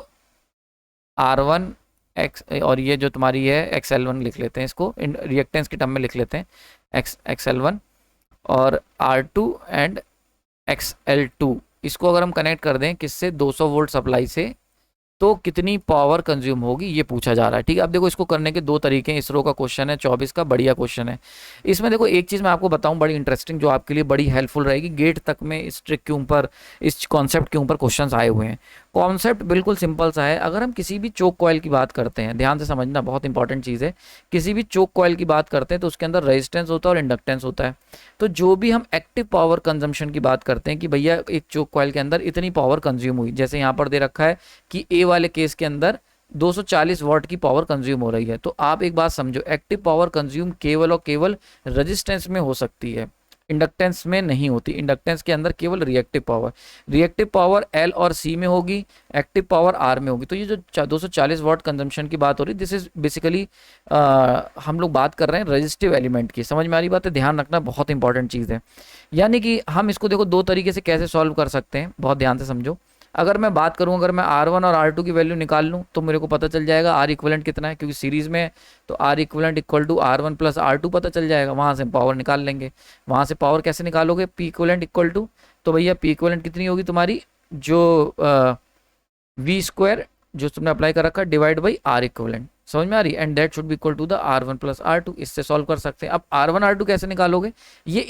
R1 एक्स और ये जो तुम्हारी है XL1 लिख लेते हैं, इसको रिएक्टेंस के टर्म में लिख लेते हैं XL1 और R2 एंड XL2, इसको अगर हम कनेक्ट कर दें किससे 200 वोल्ट सप्लाई से, तो कितनी पावर कंज्यूम होगी ये पूछा जा रहा है। ठीक है, अब देखो इसको करने के दो तरीके हैं। इसरो का क्वेश्चन है 24 का, बढ़िया क्वेश्चन है। इसमें देखो एक चीज़ मैं आपको बताऊं बड़ी इंटरेस्टिंग, जो आपके लिए बड़ी हेल्पफुल रहेगी। गेट तक में इस ट्रिक के ऊपर, इस कॉन्सेप्ट के ऊपर क्वेश्चंस आए हुए हैं। कॉन्सेप्ट बिल्कुल सिंपल सा है। अगर हम किसी भी चोक कॉइल की बात करते हैं, ध्यान से समझना, बहुत इंपॉर्टेंट चीज़ है। किसी भी चोक कॉइल की बात करते हैं तो उसके अंदर रेजिस्टेंस होता है और इंडक्टेंस होता है। तो जो भी हम एक्टिव पावर कंजम्पशन की बात करते हैं कि भैया एक चोक कॉइल के अंदर इतनी पावर कंज्यूम हुई, जैसे यहाँ पर दे रखा है कि ए वाले केस के अंदर 240 वाट की पावर कंज्यूम हो रही है, तो आप एक बात समझो, एक्टिव पावर कंज्यूम केवल और केवल रेजिस्टेंस में हो सकती है, इंडक्टेंस में नहीं होती। इंडक्टेंस के अंदर केवल रिएक्टिव पावर एल और सी में होगी, एक्टिव पावर आर में होगी। तो ये जो 240 वाट कंजम्पशन की बात हो रही है, दिस इज बेसिकली हम लोग बात कर रहे हैं रेजिस्टिव एलिमेंट की। समझ में आ रही बात है, ध्यान रखना, बहुत इंपॉर्टेंट चीज़ है। यानी कि हम इसको देखो दो तरीके से कैसे सॉल्व कर सकते हैं, बहुत ध्यान से समझो। अगर मैं बात करूं, अगर मैं R1 और R2 की वैल्यू निकाल लूं तो मेरे को पता चल जाएगा R इक्वलेंट कितना है, क्योंकि सीरीज में है। तो R equivalent equal to R1 plus R2 पता चल जाएगा, वहां से पावर निकाल लेंगे। वहां से पावर कैसे निकालोगे, P इक्वलेंट इक्वल टू, तो भैया P इक्वलेंट कितनी होगी तुम्हारी, जो V स्क्वायर जो तुमने अप्लाई कर रखा है डिवाइड बाई R इक्वलेंट। समझ में आ रही, and that should be equal to the R1 plus R2। इससे सॉल्व कर सकते हैं। अब R1 R2 कैसे निकालोगे, ये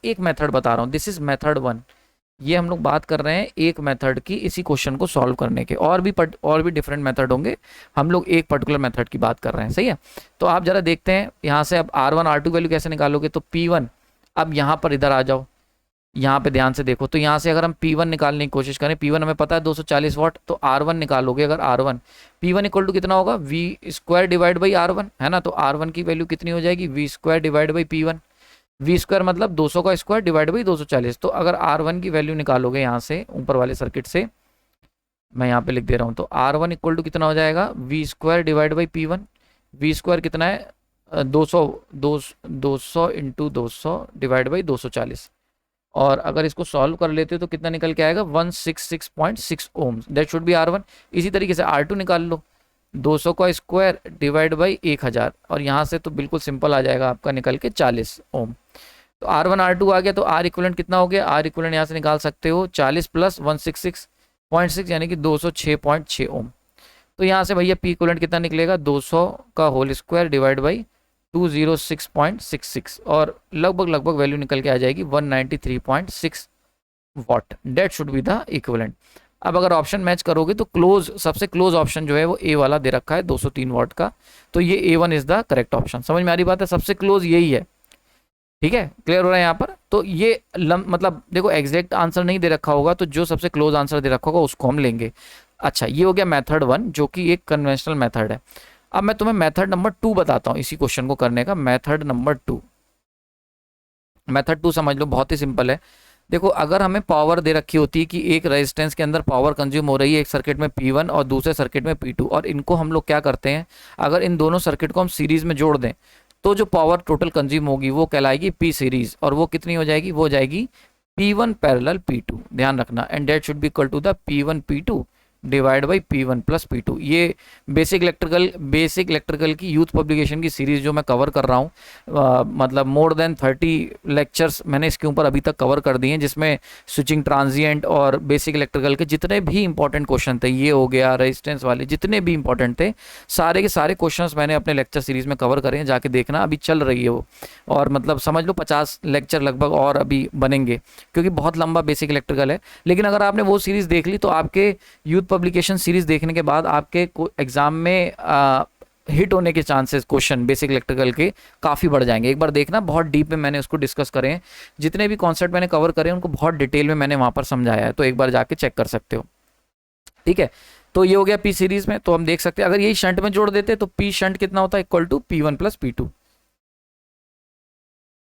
एक मेथड बता रहा हूँ, दिस इज मेथड 1। ये हम लोग बात कर रहे हैं एक मेथड की, इसी क्वेश्चन को सॉल्व करने के। और भी डिफरेंट मेथड होंगे, हम लोग एक पर्टिकुलर मेथड की बात कर रहे हैं। सही है। तो आप जरा देखते हैं यहाँ से, अब R1 R2 वैल्यू कैसे निकालोगे, तो P1, अब यहाँ पर इधर आ जाओ, यहाँ पे ध्यान से देखो। तो यहाँ से अगर हम P1 निकालने की कोशिश करें, P1 हमें पता है 240 वाट, तो R1 निकालोगे। अगर R1 P1 इक्वल टू कितना होगा, V square divide by R1, है ना। तो R1 की वैल्यू कितनी हो जाएगी, V square divide by P1। V square मतलब 200 का स्क्वायर डिवाइड बाई 240। तो अगर R1 की वैल्यू निकालोगे यहाँ से ऊपर वाले सर्किट से, मैं यहाँ पे लिख दे रहा हूँ, तो R1 इक्वल टू कितना हो जाएगा, V square divide by P1। V square कितना है, 200 इंटू 200 डिवाइड बाई 240। और अगर इसको सॉल्व कर लेते हो तो कितना निकल के आएगा, 166.6 ohms. That should B R1। इसी तरीके से R2 निकाल लो, 200 का स्क्वायर डिवाइड बाई 1000, और यहाँ से तो बिल्कुल सिंपल आ जाएगा आपका निकल के 40 ओम। तो R1 R2 आ गया। तो R इक्वलेंट कितना हो गया, R इक्वलेंट यहाँ से निकाल सकते हो 40 प्लस 166.6 यानी कि 206.6 ओम। तो यहाँ से भैया P इक्वलेंट कितना निकलेगा, 200 का होल स्क्वायर डिवाइड बाई 206.66, और लगभग वैल्यू निकल के आ जाएगी 193.6 watt. That should be the equivalent. अब अगर ऑप्शन मैच करोगे तो क्लोज, सबसे क्लोज ऑप्शन जो है वो ए वाला दे रखा है 203 वॉट का, तो ये A1 is the correct option. समझ में आ रही बात है, सबसे क्लोज यही है। ठीक है, क्लियर हो रहा है यहाँ पर। तो ये मतलब देखो एग्जैक्ट आंसर नहीं दे रखा होगा, तो जो सबसे क्लोज आंसर दे रखा होगा उसको हम लेंगे। अच्छा, ये हो गया मेथड 1 जो कि एक कन्वेंशनल मेथड है। अब मैं तुम्हें मेथड नंबर 2 बताता हूँ इसी क्वेश्चन को करने का। मेथड नंबर 2, मेथड 2 समझ लो, बहुत ही सिंपल है। देखो अगर हमें पावर दे रखी होती है कि एक रेजिस्टेंस के अंदर पावर कंज्यूम हो रही है, एक सर्किट में P1 और दूसरे सर्किट में P2, और इनको हम लोग क्या करते हैं, अगर इन दोनों सर्किट को हम सीरीज में जोड़ दें तो जो पावर टोटल कंज्यूम होगी वो कहलाएगी P सीरीज, और वो कितनी हो जाएगी, वो हो जाएगी P1 पैरेलल P2, ध्यान रखना। And that should be equal to the P1 P2 divide by P1 plus P2। ये बेसिक इलेक्ट्रिकल की यूथ पब्लिकेशन की सीरीज जो मैं कवर कर रहा हूँ, मतलब मोर देन 30 लेक्चर्स मैंने इसके ऊपर अभी तक कवर कर दिए हैं, जिसमें स्विचिंग ट्रांजिएंट और बेसिक इलेक्ट्रिकल के जितने भी इंपॉर्टेंट क्वेश्चन थे, ये हो गया रेजिस्टेंस वाले जितने भी इंपॉर्टेंट थे, सारे के सारे क्वेश्चंस मैंने अपने लेक्चर सीरीज में कवर करे हैं, जाके देखना, अभी चल रही है वो। और मतलब समझ लो 50 लेक्चर लगभग और अभी बनेंगे, क्योंकि बहुत लंबा बेसिक इलेक्ट्रिकल है। लेकिन अगर आपने वो सीरीज देख ली तो आपके यूथ पब्लिकेशन सीरीज देखने के बाद आपके एग्जाम में हिट होने के चांसेस क्वेश्चन बेसिक इलेक्ट्रिकल के काफ़ी बढ़ जाएंगे। एक बार देखना, बहुत डीप में मैंने उसको डिस्कस करे हैं, जितने भी कॉन्सेप्ट मैंने कवर करे हैं उनको बहुत डिटेल में मैंने वहाँ पर समझाया है, तो एक बार जाके चेक कर सकते हो। ठीक है, तो ये हो गया P सीरीज में। तो हम देख सकते हैं अगर यही शंट में जोड़ देते तो P शंट कितना होता है, equal to P1 plus P2।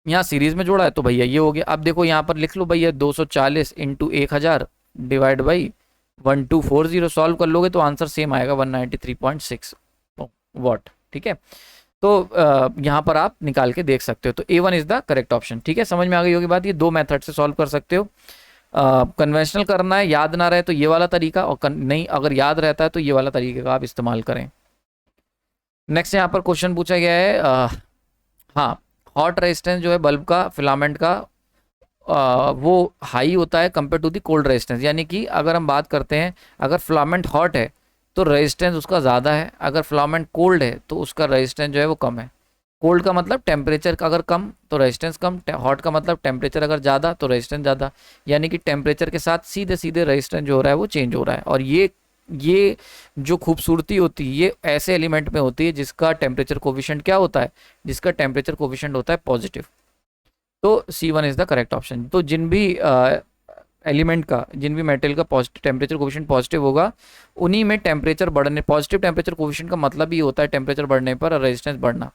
यहाँ सीरीज में जोड़ा है तो भैया ये हो गया। अब देखो यहाँ पर लिख लो भैया 240 इंटू 1000 डिवाइड बाई 1240, सॉल्व कर लोगे तो आंसर सेम आएगा 193.6 वॉट। ठीक है, तो यहाँ पर आप निकाल के देख सकते हो, तो A1 is the correct option. ठीक है, समझ में आ गई होगी बात। ये दो मेथड से सॉल्व कर सकते हो। कन्वेंशनल करना है, याद ना रहे तो ये वाला तरीका, और नहीं अगर याद रहता है तो ये वाला तरीके का आप इस्तेमाल करें। नेक्स्ट यहाँ पर क्वेश्चन पूछा गया है, हाँ, हॉट रेजिस्टेंस जो है बल्ब का, फिलामेंट का, वो हाई होता है compare to the cold resistance. यानी कि अगर हम बात करते हैं, अगर फिलामेंट हॉट है तो रेजिस्टेंस उसका ज़्यादा है, अगर फिलामेंट कोल्ड है तो उसका रेजिस्टेंस जो है वो कम है। कोल्ड का मतलब टेम्परेचर का अगर कम तो रेजिस्टेंस कम, हॉट का मतलब टेम्परेचर अगर ज़्यादा तो रेजिस्टेंस ज़्यादा। यानी कि टेम्परेचर के साथ सीधे सीधे रेजिस्टेंस जो हो रहा है वो चेंज हो रहा है। और ये जो खूबसूरती होती है ये ऐसे एलिमेंट में होती है जिसका टेम्परेचर कोफिशिएंट क्या होता है, जिसका टेम्परेचर कोफिशिएंट होता है पॉजिटिव। तो C1 is the correct option. तो जिन भी एलिमेंट का, जिन भी मेटल का पॉजिटिव टेम्परेचर कोफिशिएंट पॉजिटिव होगा, उन्हीं में टेम्परेचर बढ़ने, पॉजिटिव टेम्परेचर कोफिशिएंट का मतलब ही होता है टेम्परेचर बढ़ने पर रेजिस्टेंस बढ़ना।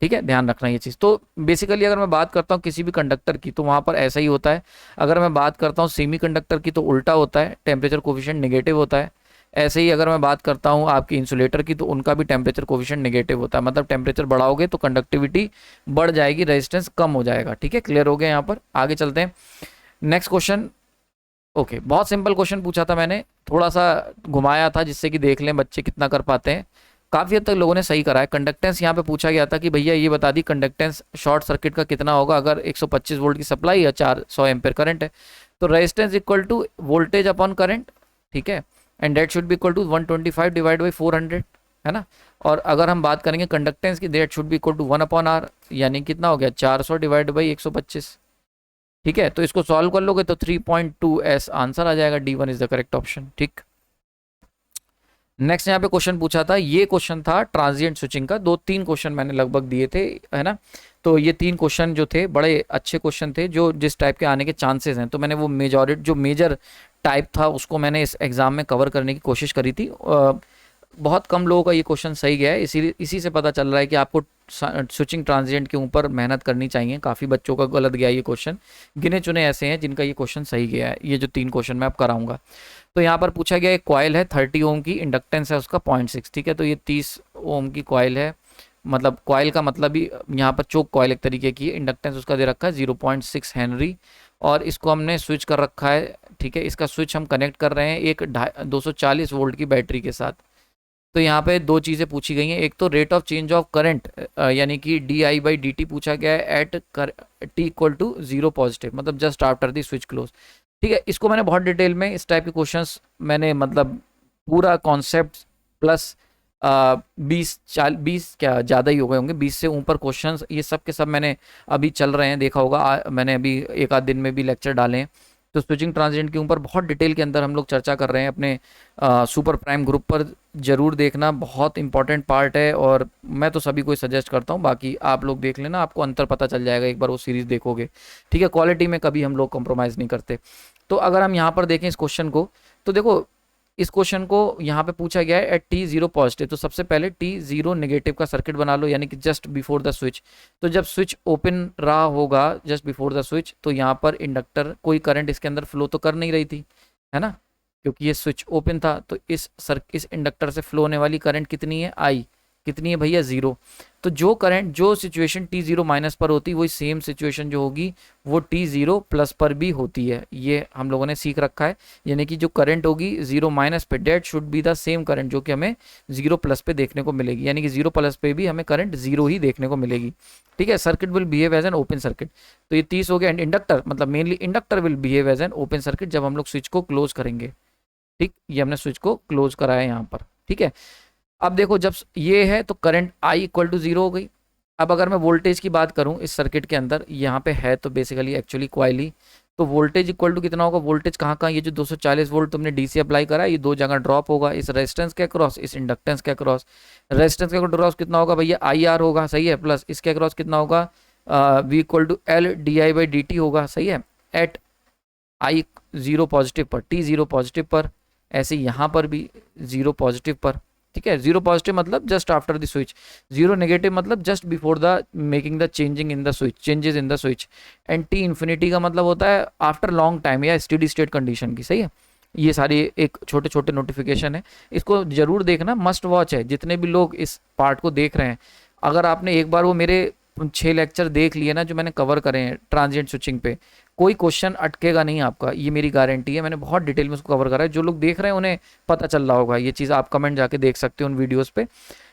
ठीक है, ध्यान रखना ये चीज़। तो बेसिकली अगर मैं बात करता हूँ किसी भी कंडक्टर की तो वहाँ पर ऐसा ही होता है। अगर मैं बात करता हूँ सेमी कंडक्टर की तो उल्टा होता है, टेम्परेचर कोफिशिएंट नेगेटिव होता है। ऐसे ही अगर मैं बात करता हूँ आपकी इंसुलेटर की तो उनका भी टेम्परेचर कोफिशिएंट नेगेटिव होता है, मतलब टेम्परेचर बढ़ाओगे तो कंडक्टिविटी बढ़ जाएगी, रेजिस्टेंस कम हो जाएगा। ठीक है, क्लियर हो गया यहाँ पर। आगे चलते हैं, नेक्स्ट क्वेश्चन। ओके, बहुत सिंपल क्वेश्चन पूछा था मैंने, थोड़ा सा घुमाया था जिससे कि देख लें बच्चे कितना कर पाते हैं। काफ़ी हद तक लोगों ने सही करा है। कंडक्टेंस यहाँ पे पूछा गया था कि भैया ये बता दी कंडक्टेंस शॉर्ट सर्किट का कितना होगा अगर 125 वोल्ट की सप्लाई है, 400 एम्पेयर करंट है, तो resistance equal to voltage upon current. ठीक है, and that should be equal to 125 divide by 400, है ना। और अगर हम बात करेंगे कंडक्टेंस की, that should be equal to 1/R, यानी कितना हो गया 400 डिवाइड बाई 125। ठीक है, तो इसको सॉल्व कर लोगे तो 3.2S आंसर आ जाएगा। D1 is the correct option. ठीक, नेक्स्ट यहाँ पे क्वेश्चन पूछा था, ये क्वेश्चन था ट्रांजिएंट स्विचिंग का। 2-3 क्वेश्चन मैंने लगभग दिए थे, है ना। तो ये 3 क्वेश्चन जो थे बड़े अच्छे क्वेश्चन थे, जो जिस टाइप के आने के चांसेस हैं, तो मैंने वो मेजर टाइप था उसको मैंने इस एग्जाम में कवर करने की कोशिश करी थी। बहुत कम लोगों का ये क्वेश्चन सही गया है, इसी से पता चल रहा है कि आपको स्विचिंग ट्रांजिएंट के ऊपर मेहनत करनी चाहिए। काफ़ी बच्चों का गलत गया ये क्वेश्चन, गिने चुने ऐसे हैं जिनका ये क्वेश्चन सही गया है। ये जो 3 क्वेश्चन मैं अब कराऊंगा, तो यहाँ पर पूछा गया एक कॉइल है, 30 ओम की, इंडक्टेंस है उसका 0.6। ठीक है, तो ये 30 ओम की कॉइल है, मतलब कॉइल का मतलब ही यहाँ पर चोक कॉइल एक तरीके की है। इंडक्टेंस उसका दे रखा है 0.6 हेनरी, और इसको हमने स्विच कर रखा है। ठीक है, इसका स्विच हम कनेक्ट कर रहे हैं एक 240 वोल्ट की बैटरी के साथ। तो यहाँ पे 2 चीज़ें पूछी गई हैं, एक तो rate of change of current, यानी कि DI/dt पूछा गया है at T equal to 0 positive, मतलब just after the switch close. ठीक है, इसको मैंने बहुत डिटेल में, इस टाइप के क्वेश्चंस मैंने मतलब पूरा कॉन्सेप्ट प्लस 20 क्या ज़्यादा ही हो गए होंगे, 20 से ऊपर क्वेश्चंस, ये सब के सब मैंने अभी चल रहे हैं, देखा होगा। मैंने अभी एक आध दिन में भी लेक्चर डाले हैं, तो स्विचिंग ट्रांजिएंट के ऊपर बहुत डिटेल के अंदर हम लोग चर्चा कर रहे हैं अपने सुपर प्राइम ग्रुप पर। जरूर देखना, बहुत इंपॉर्टेंट पार्ट है और मैं तो सभी को सजेस्ट करता हूँ। बाकी आप लोग देख लेना, आपको अंतर पता चल जाएगा एक बार वो सीरीज देखोगे। ठीक है, क्वालिटी में कभी हम लोग कॉम्प्रोमाइज़ नहीं करते। तो अगर हम यहाँ पर देखें इस क्वेश्चन को, तो देखो इस क्वेश्चन को यहाँ पे पूछा गया है एट टी जीरो पॉजिटिव। तो सबसे पहले टी जीरो नेगेटिव का सर्किट बना लो, यानी कि जस्ट बिफोर द स्विच। तो जब स्विच ओपन रहा होगा जस्ट बिफोर द स्विच, तो यहाँ पर इंडक्टर कोई करंट इसके अंदर फ्लो तो कर नहीं रही थी, है ना, क्योंकि ये स्विच ओपन था। तो इस इंडक्टर से फ्लो होने वाली करंट कितनी है, आई। कितनी है भैया, जीरो। तो जो करंट, जो सिचुएशन टी जीरो माइनस पर होती है, वही सेम सिचुएशन जो होगी वो टी जीरो प्लस पर भी होती है। ये हम लोगों ने सीख रखा है। यानी कि जो करंट होगी जीरो माइनस पे, that should be the same current जो कि हमें जीरो प्लस पे देखने को मिलेगी। यानी कि जीरो प्लस पे भी हमें करंट जीरो ही देखने को मिलेगी। ठीक है, circuit will behave as an open circuit. तो ये 30 हो गया। एंड इंडक्टर, मतलब mainly inductor will behave as an open circuit जब हम लोग स्विच को क्लोज करेंगे। ठीक, ये हमने स्विच को क्लोज कराया यहाँ पर। ठीक है, अब देखो जब ये है तो current I equal to zero हो गई। अब अगर मैं वोल्टेज की बात करूं इस सर्किट के अंदर, यहाँ पे है तो बेसिकली एक्चुअली क्वाइली, तो वोल्टेज इक्वल टू कितना होगा, वोल्टेज कहाँ कहाँ, ये जो 240 वोल्ट तुमने डीसी अप्लाई करा है, ये दो जगह ड्रॉप होगा, इस रेजिस्टेंस के अक्रॉस, इस इंडक्टेंस के अक्रॉस। रेजिस्टेंस के अक्रॉस कितना होगा भैया, आई आर होगा, सही है, प्लस इसके अक्रॉस कितना होगा, V equal to L D I by D T होगा, सही है, एट आई जीरो पॉजिटिव पर, टी जीरो पॉजिटिव पर। ऐसे यहाँ पर भी जीरो पॉजिटिव पर। ठीक है, जीरो पॉजिटिव मतलब just after the switch, zero negative मतलब just before the making the changing in the switch, changes in the switch. And t infinity का मतलब होता है आफ्टर लॉन्ग टाइम या स्टेडी स्टेट कंडीशन की, सही है। ये सारी एक छोटे छोटे नोटिफिकेशन है, इसको जरूर देखना, मस्ट वॉच है। जितने भी लोग इस पार्ट को देख रहे हैं, अगर आपने एक बार वो मेरे 6 लेक्चर देख लिए ना जो मैंने कवर करे हैं ट्रांजिएंट स्विचिंग पे, कोई क्वेश्चन अटकेगा नहीं आपका, ये मेरी गारंटी है। मैंने बहुत डिटेल में उसको कवर करा है, जो लोग देख रहे हैं उन्हें पता चल रहा होगा ये चीज़। आप कमेंट जाके देख सकते हो उन वीडियोस पे।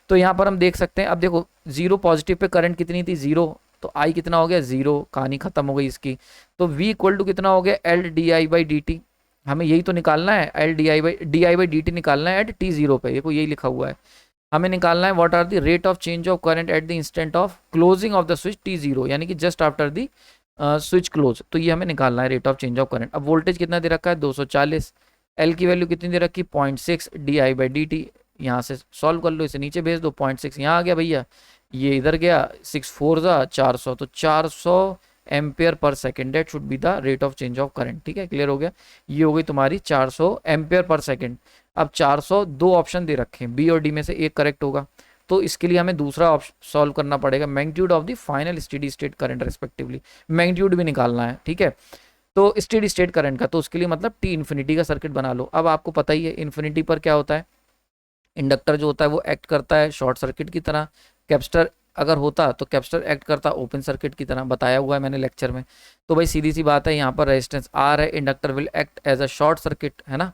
तो यहाँ पर हम देख सकते हैं, अब देखो जीरो पॉजिटिव पे करंट कितनी थी, जीरो। तो आई कितना हो गया, जीरो, कहानी खत्म हो गई इसकी। तो वी इक्वल टू कितना हो गया, L D I by D T. हमें यही तो निकालना है, L D I by D T निकालना है एट टी जीरो पे। देखो यही लिखा हुआ है, हमें निकालना है what are the rate of change of current at the instant of closing of the switch T zero, यानी कि just after the switch close. तो ये हमें निकालना है rate of change of current. अब वोल्टेज कितना दे रखा है, 240। एल की वैल्यू कितनी दे रखी, 0.6 D I by D T. यहाँ से सॉल्व कर लो, इसे नीचे भेज दो, 0.6 यहाँ आ गया भैया, ये इधर गया, 6 4 जा 400, तो 400 ampere per second, that should be the rate of change of current. ठीक है, क्लियर हो गया। ये हो गई तुम्हारी 400 एम्पेयर पर सेकेंड। अब 400, दो ऑप्शन दे रखे हैं, बी और डी में से एक करेक्ट होगा। तो इसके लिए हमें दूसरा ऑप्शन सॉल्व करना पड़ेगा, magnitude of the final steady state current respectively. Magnitude भी निकालना है, ठीक है। तो स्टेडी स्टेट करंट का, तो उसके लिए मतलब टी इन्फिनिटी का सर्किट बना लो। अब आपको पता ही है इन्फिनिटी पर क्या होता है, इंडक्टर जो होता है वो एक्ट करता है शॉर्ट सर्किट की तरह। कैपेसिटर अगर होता तो कैपेसिटर एक्ट करता ओपन सर्किट की तरह, बताया हुआ है मैंने लेक्चर में। तो भाई सीधी सी बात है, यहाँ पर रेजिस्टेंस आर है, inductor will act as a short circuit, है ना।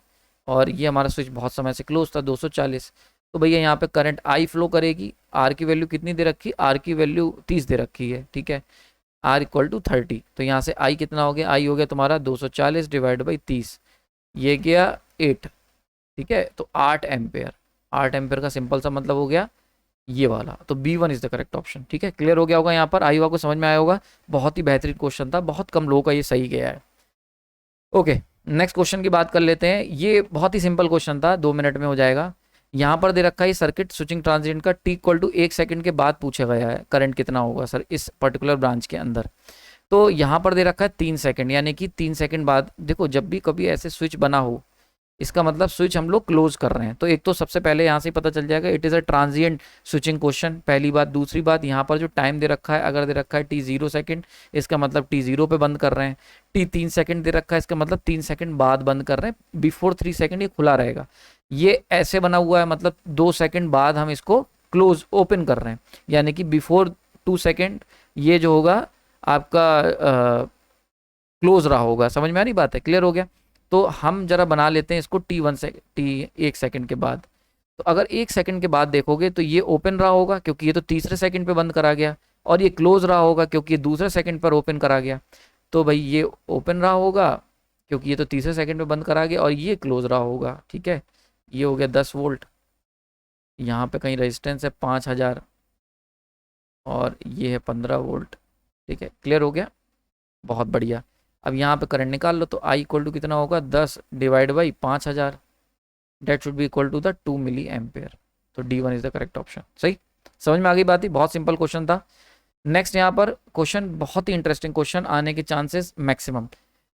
और ये हमारा स्विच बहुत समय से क्लोज था, 240। तो भैया यहाँ पे करंट आई फ्लो करेगी। आर की वैल्यू कितनी दे रखी, आर की वैल्यू 30 दे रखी है, ठीक है। R equal to 30। तो यहाँ से आई कितना हो गया, आई हो गया तुम्हारा 240 डिवाइड बाई 30, ये गया 8। ठीक है, तो 8 एम्पेयर। 8 एम्पेयर का सिंपल सा मतलब हो गया ये वाला। तो B1 is the correct option. ठीक है, क्लियर हो गया होगा यहाँ पर, आई को समझ में आया होगा। बहुत ही बेहतरीन क्वेश्चन था, बहुत कम लोगों का ये सही गया है। ओके, नेक्स्ट क्वेश्चन की बात कर लेते हैं। ये बहुत ही सिंपल क्वेश्चन था, 2 मिनट में हो जाएगा। यहाँ पर दे रखा है सर्किट स्विचिंग ट्रांजिएंट का टी इक्वल टू 1 सेकंड के बाद पूछा गया है करंट कितना होगा सर इस पर्टिकुलर ब्रांच के अंदर। तो यहाँ पर दे रखा है 3 सेकंड, यानी कि 3 सेकंड बाद। देखो जब भी कभी ऐसे स्विच बना हो, इसका मतलब स्विच हम लोग क्लोज कर रहे हैं। तो एक तो सबसे पहले यहाँ से पता चल जाएगा it is a transient switching question, पहली बात। दूसरी बात, यहाँ पर जो टाइम दे रखा है, अगर दे रखा है टी 0 सेकेंड, इसका मतलब टी 0 पे बंद कर रहे हैं। टी 3 सेकेंड दे रखा है, इसका मतलब 3 सेकेंड बाद बंद कर रहे हैं, बिफोर 3 सेकेंड ये खुला रहेगा। ये ऐसे बना हुआ है, मतलब 2 सेकेंड बाद हम इसको क्लोज ओपन कर रहे हैं, यानी कि बिफोर 2 सेकेंड ये जो होगा आपका क्लोज रहा होगा। समझ में आ रही बात है, क्लियर हो गया। तो हम जरा बना लेते हैं इसको टी 1 सेकंड के बाद। तो अगर 1 सेकंड के बाद देखोगे तो ये ओपन रहा होगा क्योंकि ये तो तीसरे सेकंड पे बंद करा गया, और ये क्लोज रहा होगा क्योंकि ये दूसरे सेकंड पर ओपन करा गया। तो भाई ये ओपन रहा होगा क्योंकि ये तो तीसरे सेकंड पे बंद करा गया, और ये क्लोज रहा होगा। ठीक है, ये हो गया 10 वोल्ट। यहाँ पे कहीं रेजिस्टेंस है 5000, और ये है 15 वोल्ट। ठीक है, क्लियर हो गया, बहुत बढ़िया। अब यहाँ पे करंट निकाल लो, तो I इक्वल टू कितना होगा 10 divide by 5000, that should be equal to the 2 milli ampere. तो D1 is the correct option. सही, समझ में आ गई बात ही, बहुत सिंपल क्वेश्चन था। नेक्स्ट यहाँ पर क्वेश्चन बहुत ही इंटरेस्टिंग क्वेश्चन आने के चांसेस मैक्सिमम।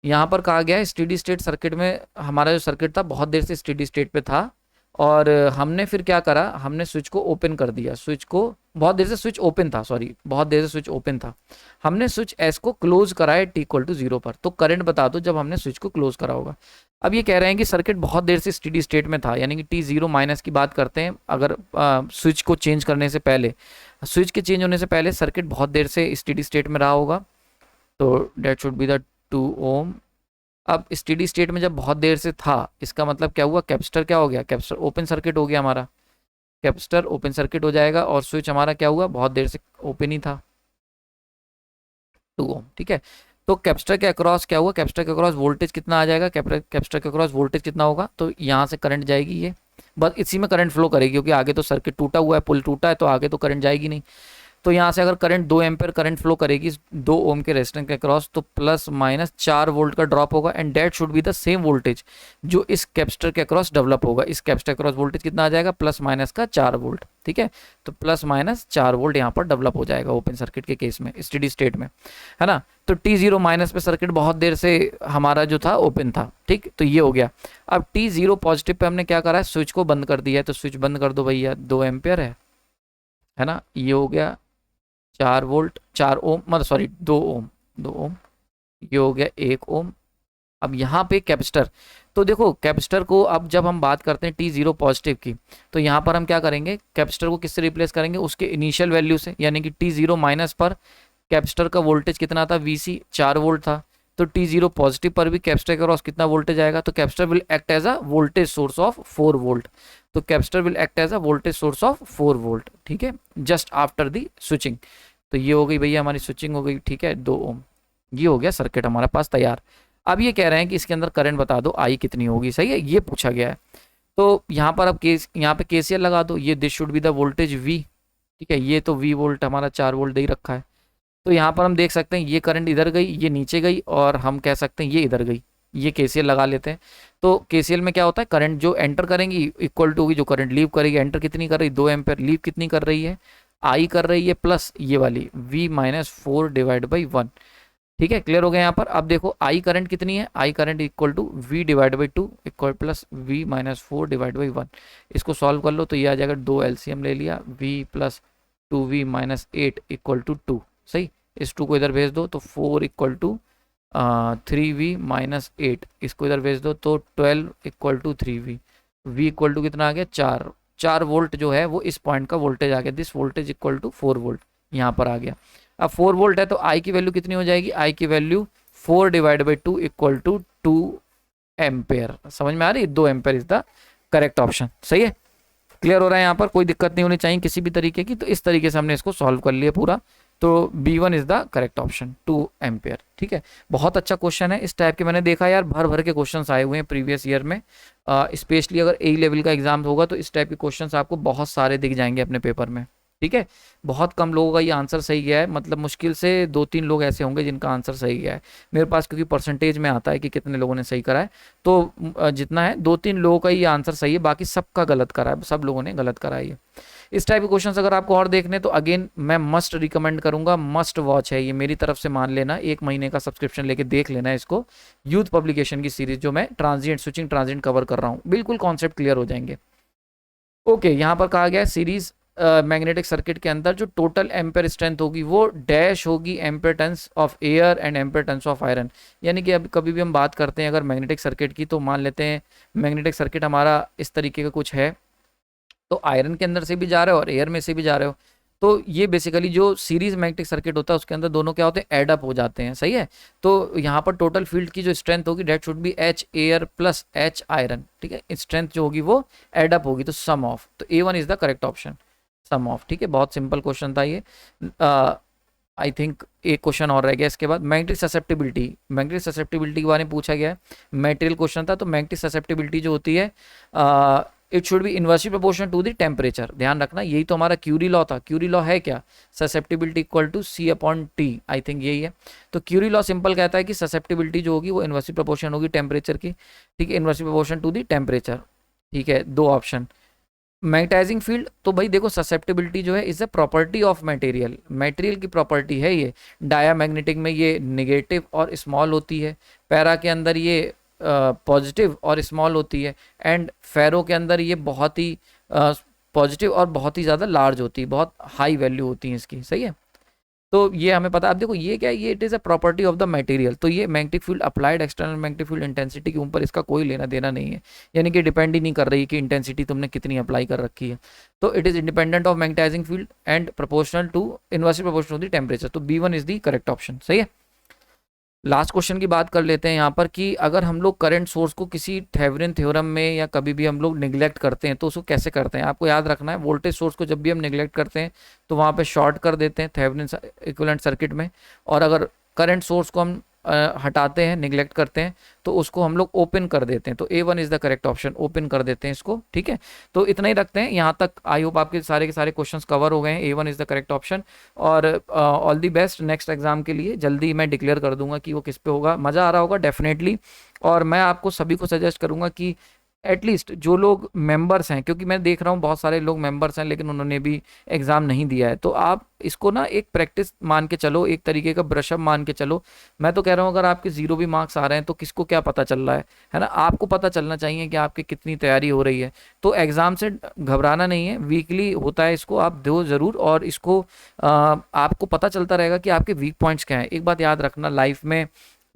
यहाँ पर कहा गया है स्टेडी स्टेट सर्किट में हमारा जो सर्किट था बहुत देर से स्टेडी स्टेट पे था, और हमने फिर क्या करा, हमने स्विच को ओपन कर दिया, स्विच को बहुत देर से स्विच ओपन था, सॉरी बहुत देर से स्विच ओपन था, हमने स्विच एस को क्लोज कराया t इक्वल टू 0 पर। तो करंट बता दो जब हमने स्विच को क्लोज करा होगा। अब ये कह रहे हैं कि सर्किट बहुत देर से स्टेडी स्टेट में था, यानी कि t0 माइनस की बात करते हैं, अगर स्विच को चेंज करने से पहले, स्विच के चेंज होने से पहले सर्किट बहुत देर से स्टेडी स्टेट में रहा होगा, तो डेट शुड बी द 2 ओम। अब स्टेडी स्टेट में जब बहुत देर से था, इसका मतलब क्या हुआ, कैपेसिटर क्या हो गया, कैपेसिटर ओपन सर्किट हो गया हमारा, कैपेसिटर ओपन सर्किट हो जाएगा, और स्विच हमारा क्या हुआ, बहुत देर से ओपन ही था, 2 ओम। ठीक है, तो कैपेसिटर के अक्रॉस क्या हुआ, कैपेसिटर के अक्रॉस वोल्टेज कितना आ जाएगा, कैपेसिटर के अक्रॉस वोल्टेज कितना होगा, तो यहाँ से करंट जाएगी, ये बस इसी में करंट फ्लो करेगी, क्योंकि आगे तो सर्किट टूटा हुआ है, पुल टूटा है, तो आगे तो करंट जाएगी नहीं। तो यहाँ से अगर करंट 2 एम्पेयर करंट फ्लो करेगी 2 ओम के रेजिस्टेंस के क्रॉस, तो प्लस माइनस 4 वोल्ट का ड्रॉप होगा, and that should be the same voltage जो इस कैपेसिटर के क्रॉस डेवलप होगा। इस कैपेसिटर के क्रॉस वोल्टेज कितना आ जाएगा, प्लस माइनस का 4 वोल्ट। ठीक है, तो प्लस माइनस 4 वोल्ट यहाँ पर डेवलप हो जाएगा ओपन सर्किट के केस में, स्टेडी स्टेट में, है ना। तो T0 माइनस पे सर्किट बहुत देर से हमारा जो था ओपन था। ठीक, तो ये हो गया। अब T0 पॉजिटिव पे हमने क्या करा है, स्विच को बंद कर दिया है, तो स्विच बंद कर दो भैया, 2 एम्पियर है ना, ये हो गया 4 वोल्ट, 4 ओम, मतलब सॉरी 2 ओम, 2 ओम, ये हो गया 1 ओम। अब यहाँ पे कैपेसिटर, तो देखो कैपेसिटर को अब जब हम बात करते हैं T0 पॉजिटिव की, तो यहाँ पर हम क्या करेंगे, कैपेसिटर को किससे रिप्लेस करेंगे, उसके इनिशियल वैल्यू से, यानी कि T0 माइनस पर कैपेसिटर का वोल्टेज कितना था, VC 4 वोल्ट था, तो T0 पॉजिटिव पर भी कैपेसिटर के क्रॉस कितना वोल्टेज आएगा, तो capacitor will act as a voltage source of 4 volt, तो capacitor will act as a voltage source of 4 volt. ठीक है, जस्ट आफ्टर दी स्विचिंग। तो ये हो गई भैया हमारी स्विचिंग हो गई। ठीक है, 2 ओम, ये हो गया सर्किट हमारे पास तैयार। अब ये कह रहे हैं कि इसके अंदर करंट बता दो आई कितनी होगी। सही है, ये पूछा गया है। तो यहाँ पर अब यहाँ पे KCL लगा दो, ये this should be the voltage V। ठीक है, ये तो V वोल्ट हमारा 4 वोल्ट दे ही रखा है, तो यहाँ पर हम देख सकते हैं ये करंट इधर गई, ये नीचे गई, और हम कह सकते हैं ये इधर गई, ये KCL लगा लेते हैं। तो KCL में क्या होता है, करंट जो एंटर करेंगी इक्वल टू होगी जो करंट लीव करेगी। एंटर कितनी कर रही, 2 एम्पेयर, लीव कितनी कर रही है, आई कर रही है, प्लस ये वाली V माइनस 4 डिवाइड बाई 1। ठीक है, क्लियर हो गया यहाँ पर। अब देखो आई करंट कितनी है, I current equal to V divide by 2 equal plus V minus 4 divide by 1। इसको सॉल्व कर लो तो ये आ जाएगा, 2 LCM ले लिया, V प्लस 2V माइनस 8 इक्वल टू 2। सही, इस 2 को इधर भेज दो तो 4 इक्वल टू 3V माइनस 8, इसको इधर भेज दो तो 12 equal to 3V। V equal to कितना आ गया, 4 वोल्ट जो है वो इस पॉइंट का वोल्टेज आ गया, this voltage equal to 4 volt यहाँ पर आ गया। अब 4 वोल्ट है तो आई की वैल्यू कितनी हो जाएगी, आई की value 4 divide by 2 equal to 2 ampere. समझ में आ रही है, 2 ampere is the correct option. सही है, क्लियर हो रहा है, यहाँ पर कोई दिक्कत नहीं होनी चाहिए किसी भी तरीके की। तो इस तरीके से हमने इसको सॉल्व कर लिया पूरा, तो B1 is the correct option, 2 ampere. ठीक है, बहुत अच्छा क्वेश्चन है। इस टाइप के मैंने देखा यार भर भर के क्वेश्चंस आए हुए हैं प्रीवियस ईयर में, स्पेशली अगर A लेवल का एग्जाम होगा तो इस टाइप के क्वेश्चंस आपको बहुत सारे दिख जाएंगे अपने पेपर में। ठीक है, बहुत कम लोगों का ये आंसर सही गया है, मतलब मुश्किल से 2-3 लोग ऐसे होंगे जिनका आंसर सही गया है मेरे पास, क्योंकि परसेंटेज में आता है कि कितने लोगों ने सही करा है। तो जितना है 2-3 लोगों का ये आंसर सही है, बाकी सबका गलत करा है, सब लोगों ने गलत करा है। इस टाइप के क्वेश्चंस अगर आपको और देखने तो अगेन मैं मस्ट रिकमेंड करूंगा, मस्ट वॉच है ये मेरी तरफ से, मान लेना 1 महीने का सब्सक्रिप्शन लेके देख लेना इसको, यूथ पब्लिकेशन की सीरीज जो मैं ट्रांजिएंट स्विचिंग ट्रांजिएंट कवर कर रहा हूँ, बिल्कुल कॉन्सेप्ट क्लियर हो जाएंगे। ओके, यहाँ पर कहा गया है सीरीज मैग्नेटिक सर्किट के अंदर जो टोटल एम्पेयर स्ट्रेंथ होगी वो डैश होगी ampere turns of air and ampere turns of iron. यानी कि अब कभी भी हम बात करते हैं अगर मैग्नेटिक सर्किट की, तो मान लेते हैं मैग्नेटिक सर्किट हमारा इस तरीके का कुछ है, तो आयरन के अंदर से भी जा रहे हो और एयर में से भी जा रहे हो, तो ये बेसिकली जो सीरीज मैग्नेटिक सर्किट होता है उसके अंदर दोनों क्या होते हैं, एड अप हो जाते हैं। सही है, तो यहाँ पर टोटल फील्ड की जो स्ट्रेंथ होगी that should be H air plus H iron. ठीक है, स्ट्रेंथ जो होगी वो एड अप होगी, तो सम ऑफ, तो A1 is the correct option, sum of. ठीक है, बहुत सिंपल क्वेश्चन था ये। आई थिंक एक क्वेश्चन और रह गया इसके बाद, मैग्नेटिक ससेप्टिबिलिटी, मैग्नेटिक ससेप्टिबिलिटी के बारे में पूछा गया है, मटेरियल क्वेश्चन था। तो मैग्नेटिक ससेप्टिबिलिटी जो होती है it should be inversely proportional to the temperature. ध्यान रखना, यही तो हमारा क्यूरी लॉ था। क्यूरी लॉ है क्या? Susceptibility equal to C/T, I think यही है। तो क्यूरी लॉ सिंपल कहता है कि ससेप्टिबिलिटी जो होगी वो इन्वर्सली प्रोपोर्शन होगी टेम्परेचर की, ठीक है, inversely proportion to the temperature, ठीक है। दो ऑप्शन। मैग्नेटाइजिंग फील्ड, तो भाई देखो ससेप्टिबिलिटी जो है is a property of material, material की प्रॉपर्टी है ये। डायामैग्नेटिक में ये नेगेटिव और स्मॉल होती है, पैरा के अंदर ये पॉजिटिव और स्मॉल होती है, एंड फेरो के अंदर ये बहुत ही पॉजिटिव और बहुत ही ज़्यादा लार्ज होती है, बहुत हाई वैल्यू होती है इसकी, सही है। तो ये हमें पता है। अब देखो ये क्या है, ये it is a property of the material. तो ये magnetic field applied external magnetic field intensity के ऊपर इसका कोई लेना देना नहीं है, यानी कि डिपेंड ही नहीं कर रही कि इंटेंसिटी तुमने कितनी अप्लाई कर रखी है। तो it is independent of magnetizing field and proportional to inversely proportional to the temperature. तो B1 is the correct option, सही है। लास्ट क्वेश्चन की बात कर लेते हैं यहाँ पर कि अगर हम लोग करंट सोर्स को किसी थेवेनिन थ्योरम में या कभी भी हम लोग निगलेक्ट करते हैं तो उसको कैसे करते हैं। आपको याद रखना है, वोल्टेज सोर्स को जब भी हम निगलेक्ट करते हैं तो वहाँ पे शॉर्ट कर देते हैं थेवेनिन इक्विवेलेंट सर्किट में, और अगर करंट सोर्स को हम हटाते हैं, निगलेक्ट करते हैं, तो उसको हम लोग ओपन कर देते हैं। तो A1 is the correct option, open कर देते हैं इसको, ठीक है। तो इतना ही रखते हैं यहाँ तक। आई होप आपके सारे के सारे क्वेश्चंस कवर हो गए हैं। A1 is the correct option. और all the best next exam के लिए। जल्दी मैं डिक्लेयर कर दूंगा कि वो किस पे होगा। मज़ा आ रहा होगा डेफिनेटली। और मैं आपको सभी को सजेस्ट करूंगा कि एटलीस्ट जो लोग मेंबर्स हैं, क्योंकि मैं देख रहा हूँ बहुत सारे लोग मेंबर्स हैं लेकिन उन्होंने भी एग्ज़ाम नहीं दिया है, तो आप इसको ना एक प्रैक्टिस मान के चलो, एक तरीके का ब्रशअप मान के चलो। मैं तो कह रहा हूँ अगर आपके 0 भी मार्क्स आ रहे हैं तो किसको क्या पता चल रहा है ना। आपको पता चलना चाहिए कि आपकी कितनी तैयारी हो रही है। तो एग्ज़ाम से घबराना नहीं है, वीकली होता है, इसको आप दो ज़रूर, और इसको आपको पता चलता रहेगा कि आपके वीक पॉइंट्स क्या हैं। एक बात याद रखना, लाइफ में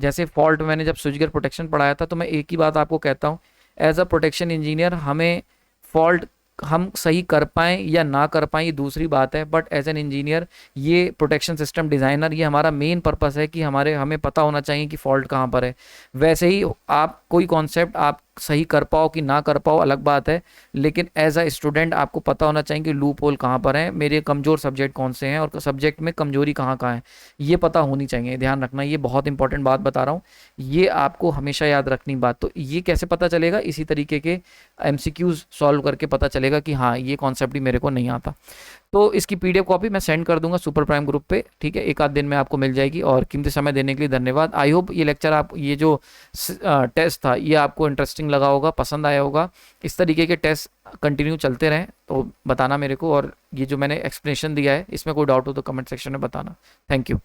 जैसे फॉल्ट, मैंने जब स्विच गियर प्रोटेक्शन पढ़ाया था तो मैं एक ही बात आपको कहता हूँ, एज अ प्रोटेक्शन इंजीनियर हमें फॉल्ट हम सही कर पाएँ या ना कर पाएँ ये दूसरी बात है, बट एज एन इंजीनियर ये प्रोटेक्शन सिस्टम डिज़ाइनर, ये हमारा मेन पर्पस है कि हमें पता होना चाहिए कि फॉल्ट कहाँ पर है। वैसे ही आप कोई कॉन्सेप्ट आप सही कर पाओ कि ना कर पाओ अलग बात है, लेकिन एज अ स्टूडेंट आपको पता होना चाहिए कि लूप होल कहाँ पर है, मेरे कमज़ोर सब्जेक्ट कौन से हैं और सब्जेक्ट में कमजोरी कहाँ कहाँ है, ये पता होनी चाहिए। ध्यान रखना, ये बहुत इंपॉर्टेंट बात बता रहा हूँ, ये आपको हमेशा याद रखनी बात। तो ये कैसे पता चलेगा? इसी तरीके के MCQs सॉल्व करके पता चलेगा कि हाँ ये कॉन्सेप्ट ही मेरे को नहीं आता। तो इसकी PDF कॉपी मैं सेंड कर दूंगा सुपर प्राइम ग्रुप पे, ठीक है, एक आध दिन में आपको मिल जाएगी। और कीमती समय देने के लिए धन्यवाद। आई होप ये लेक्चर आप, ये जो टेस्ट था ये आपको इंटरेस्टिंग लगा होगा, पसंद आया होगा। इस तरीके के टेस्ट कंटिन्यू चलते रहें तो बताना मेरे को, और ये जो मैंने एक्सप्लेनेशन दिया है इसमें कोई डाउट हो तो कमेंट सेक्शन में बताना। Thank you.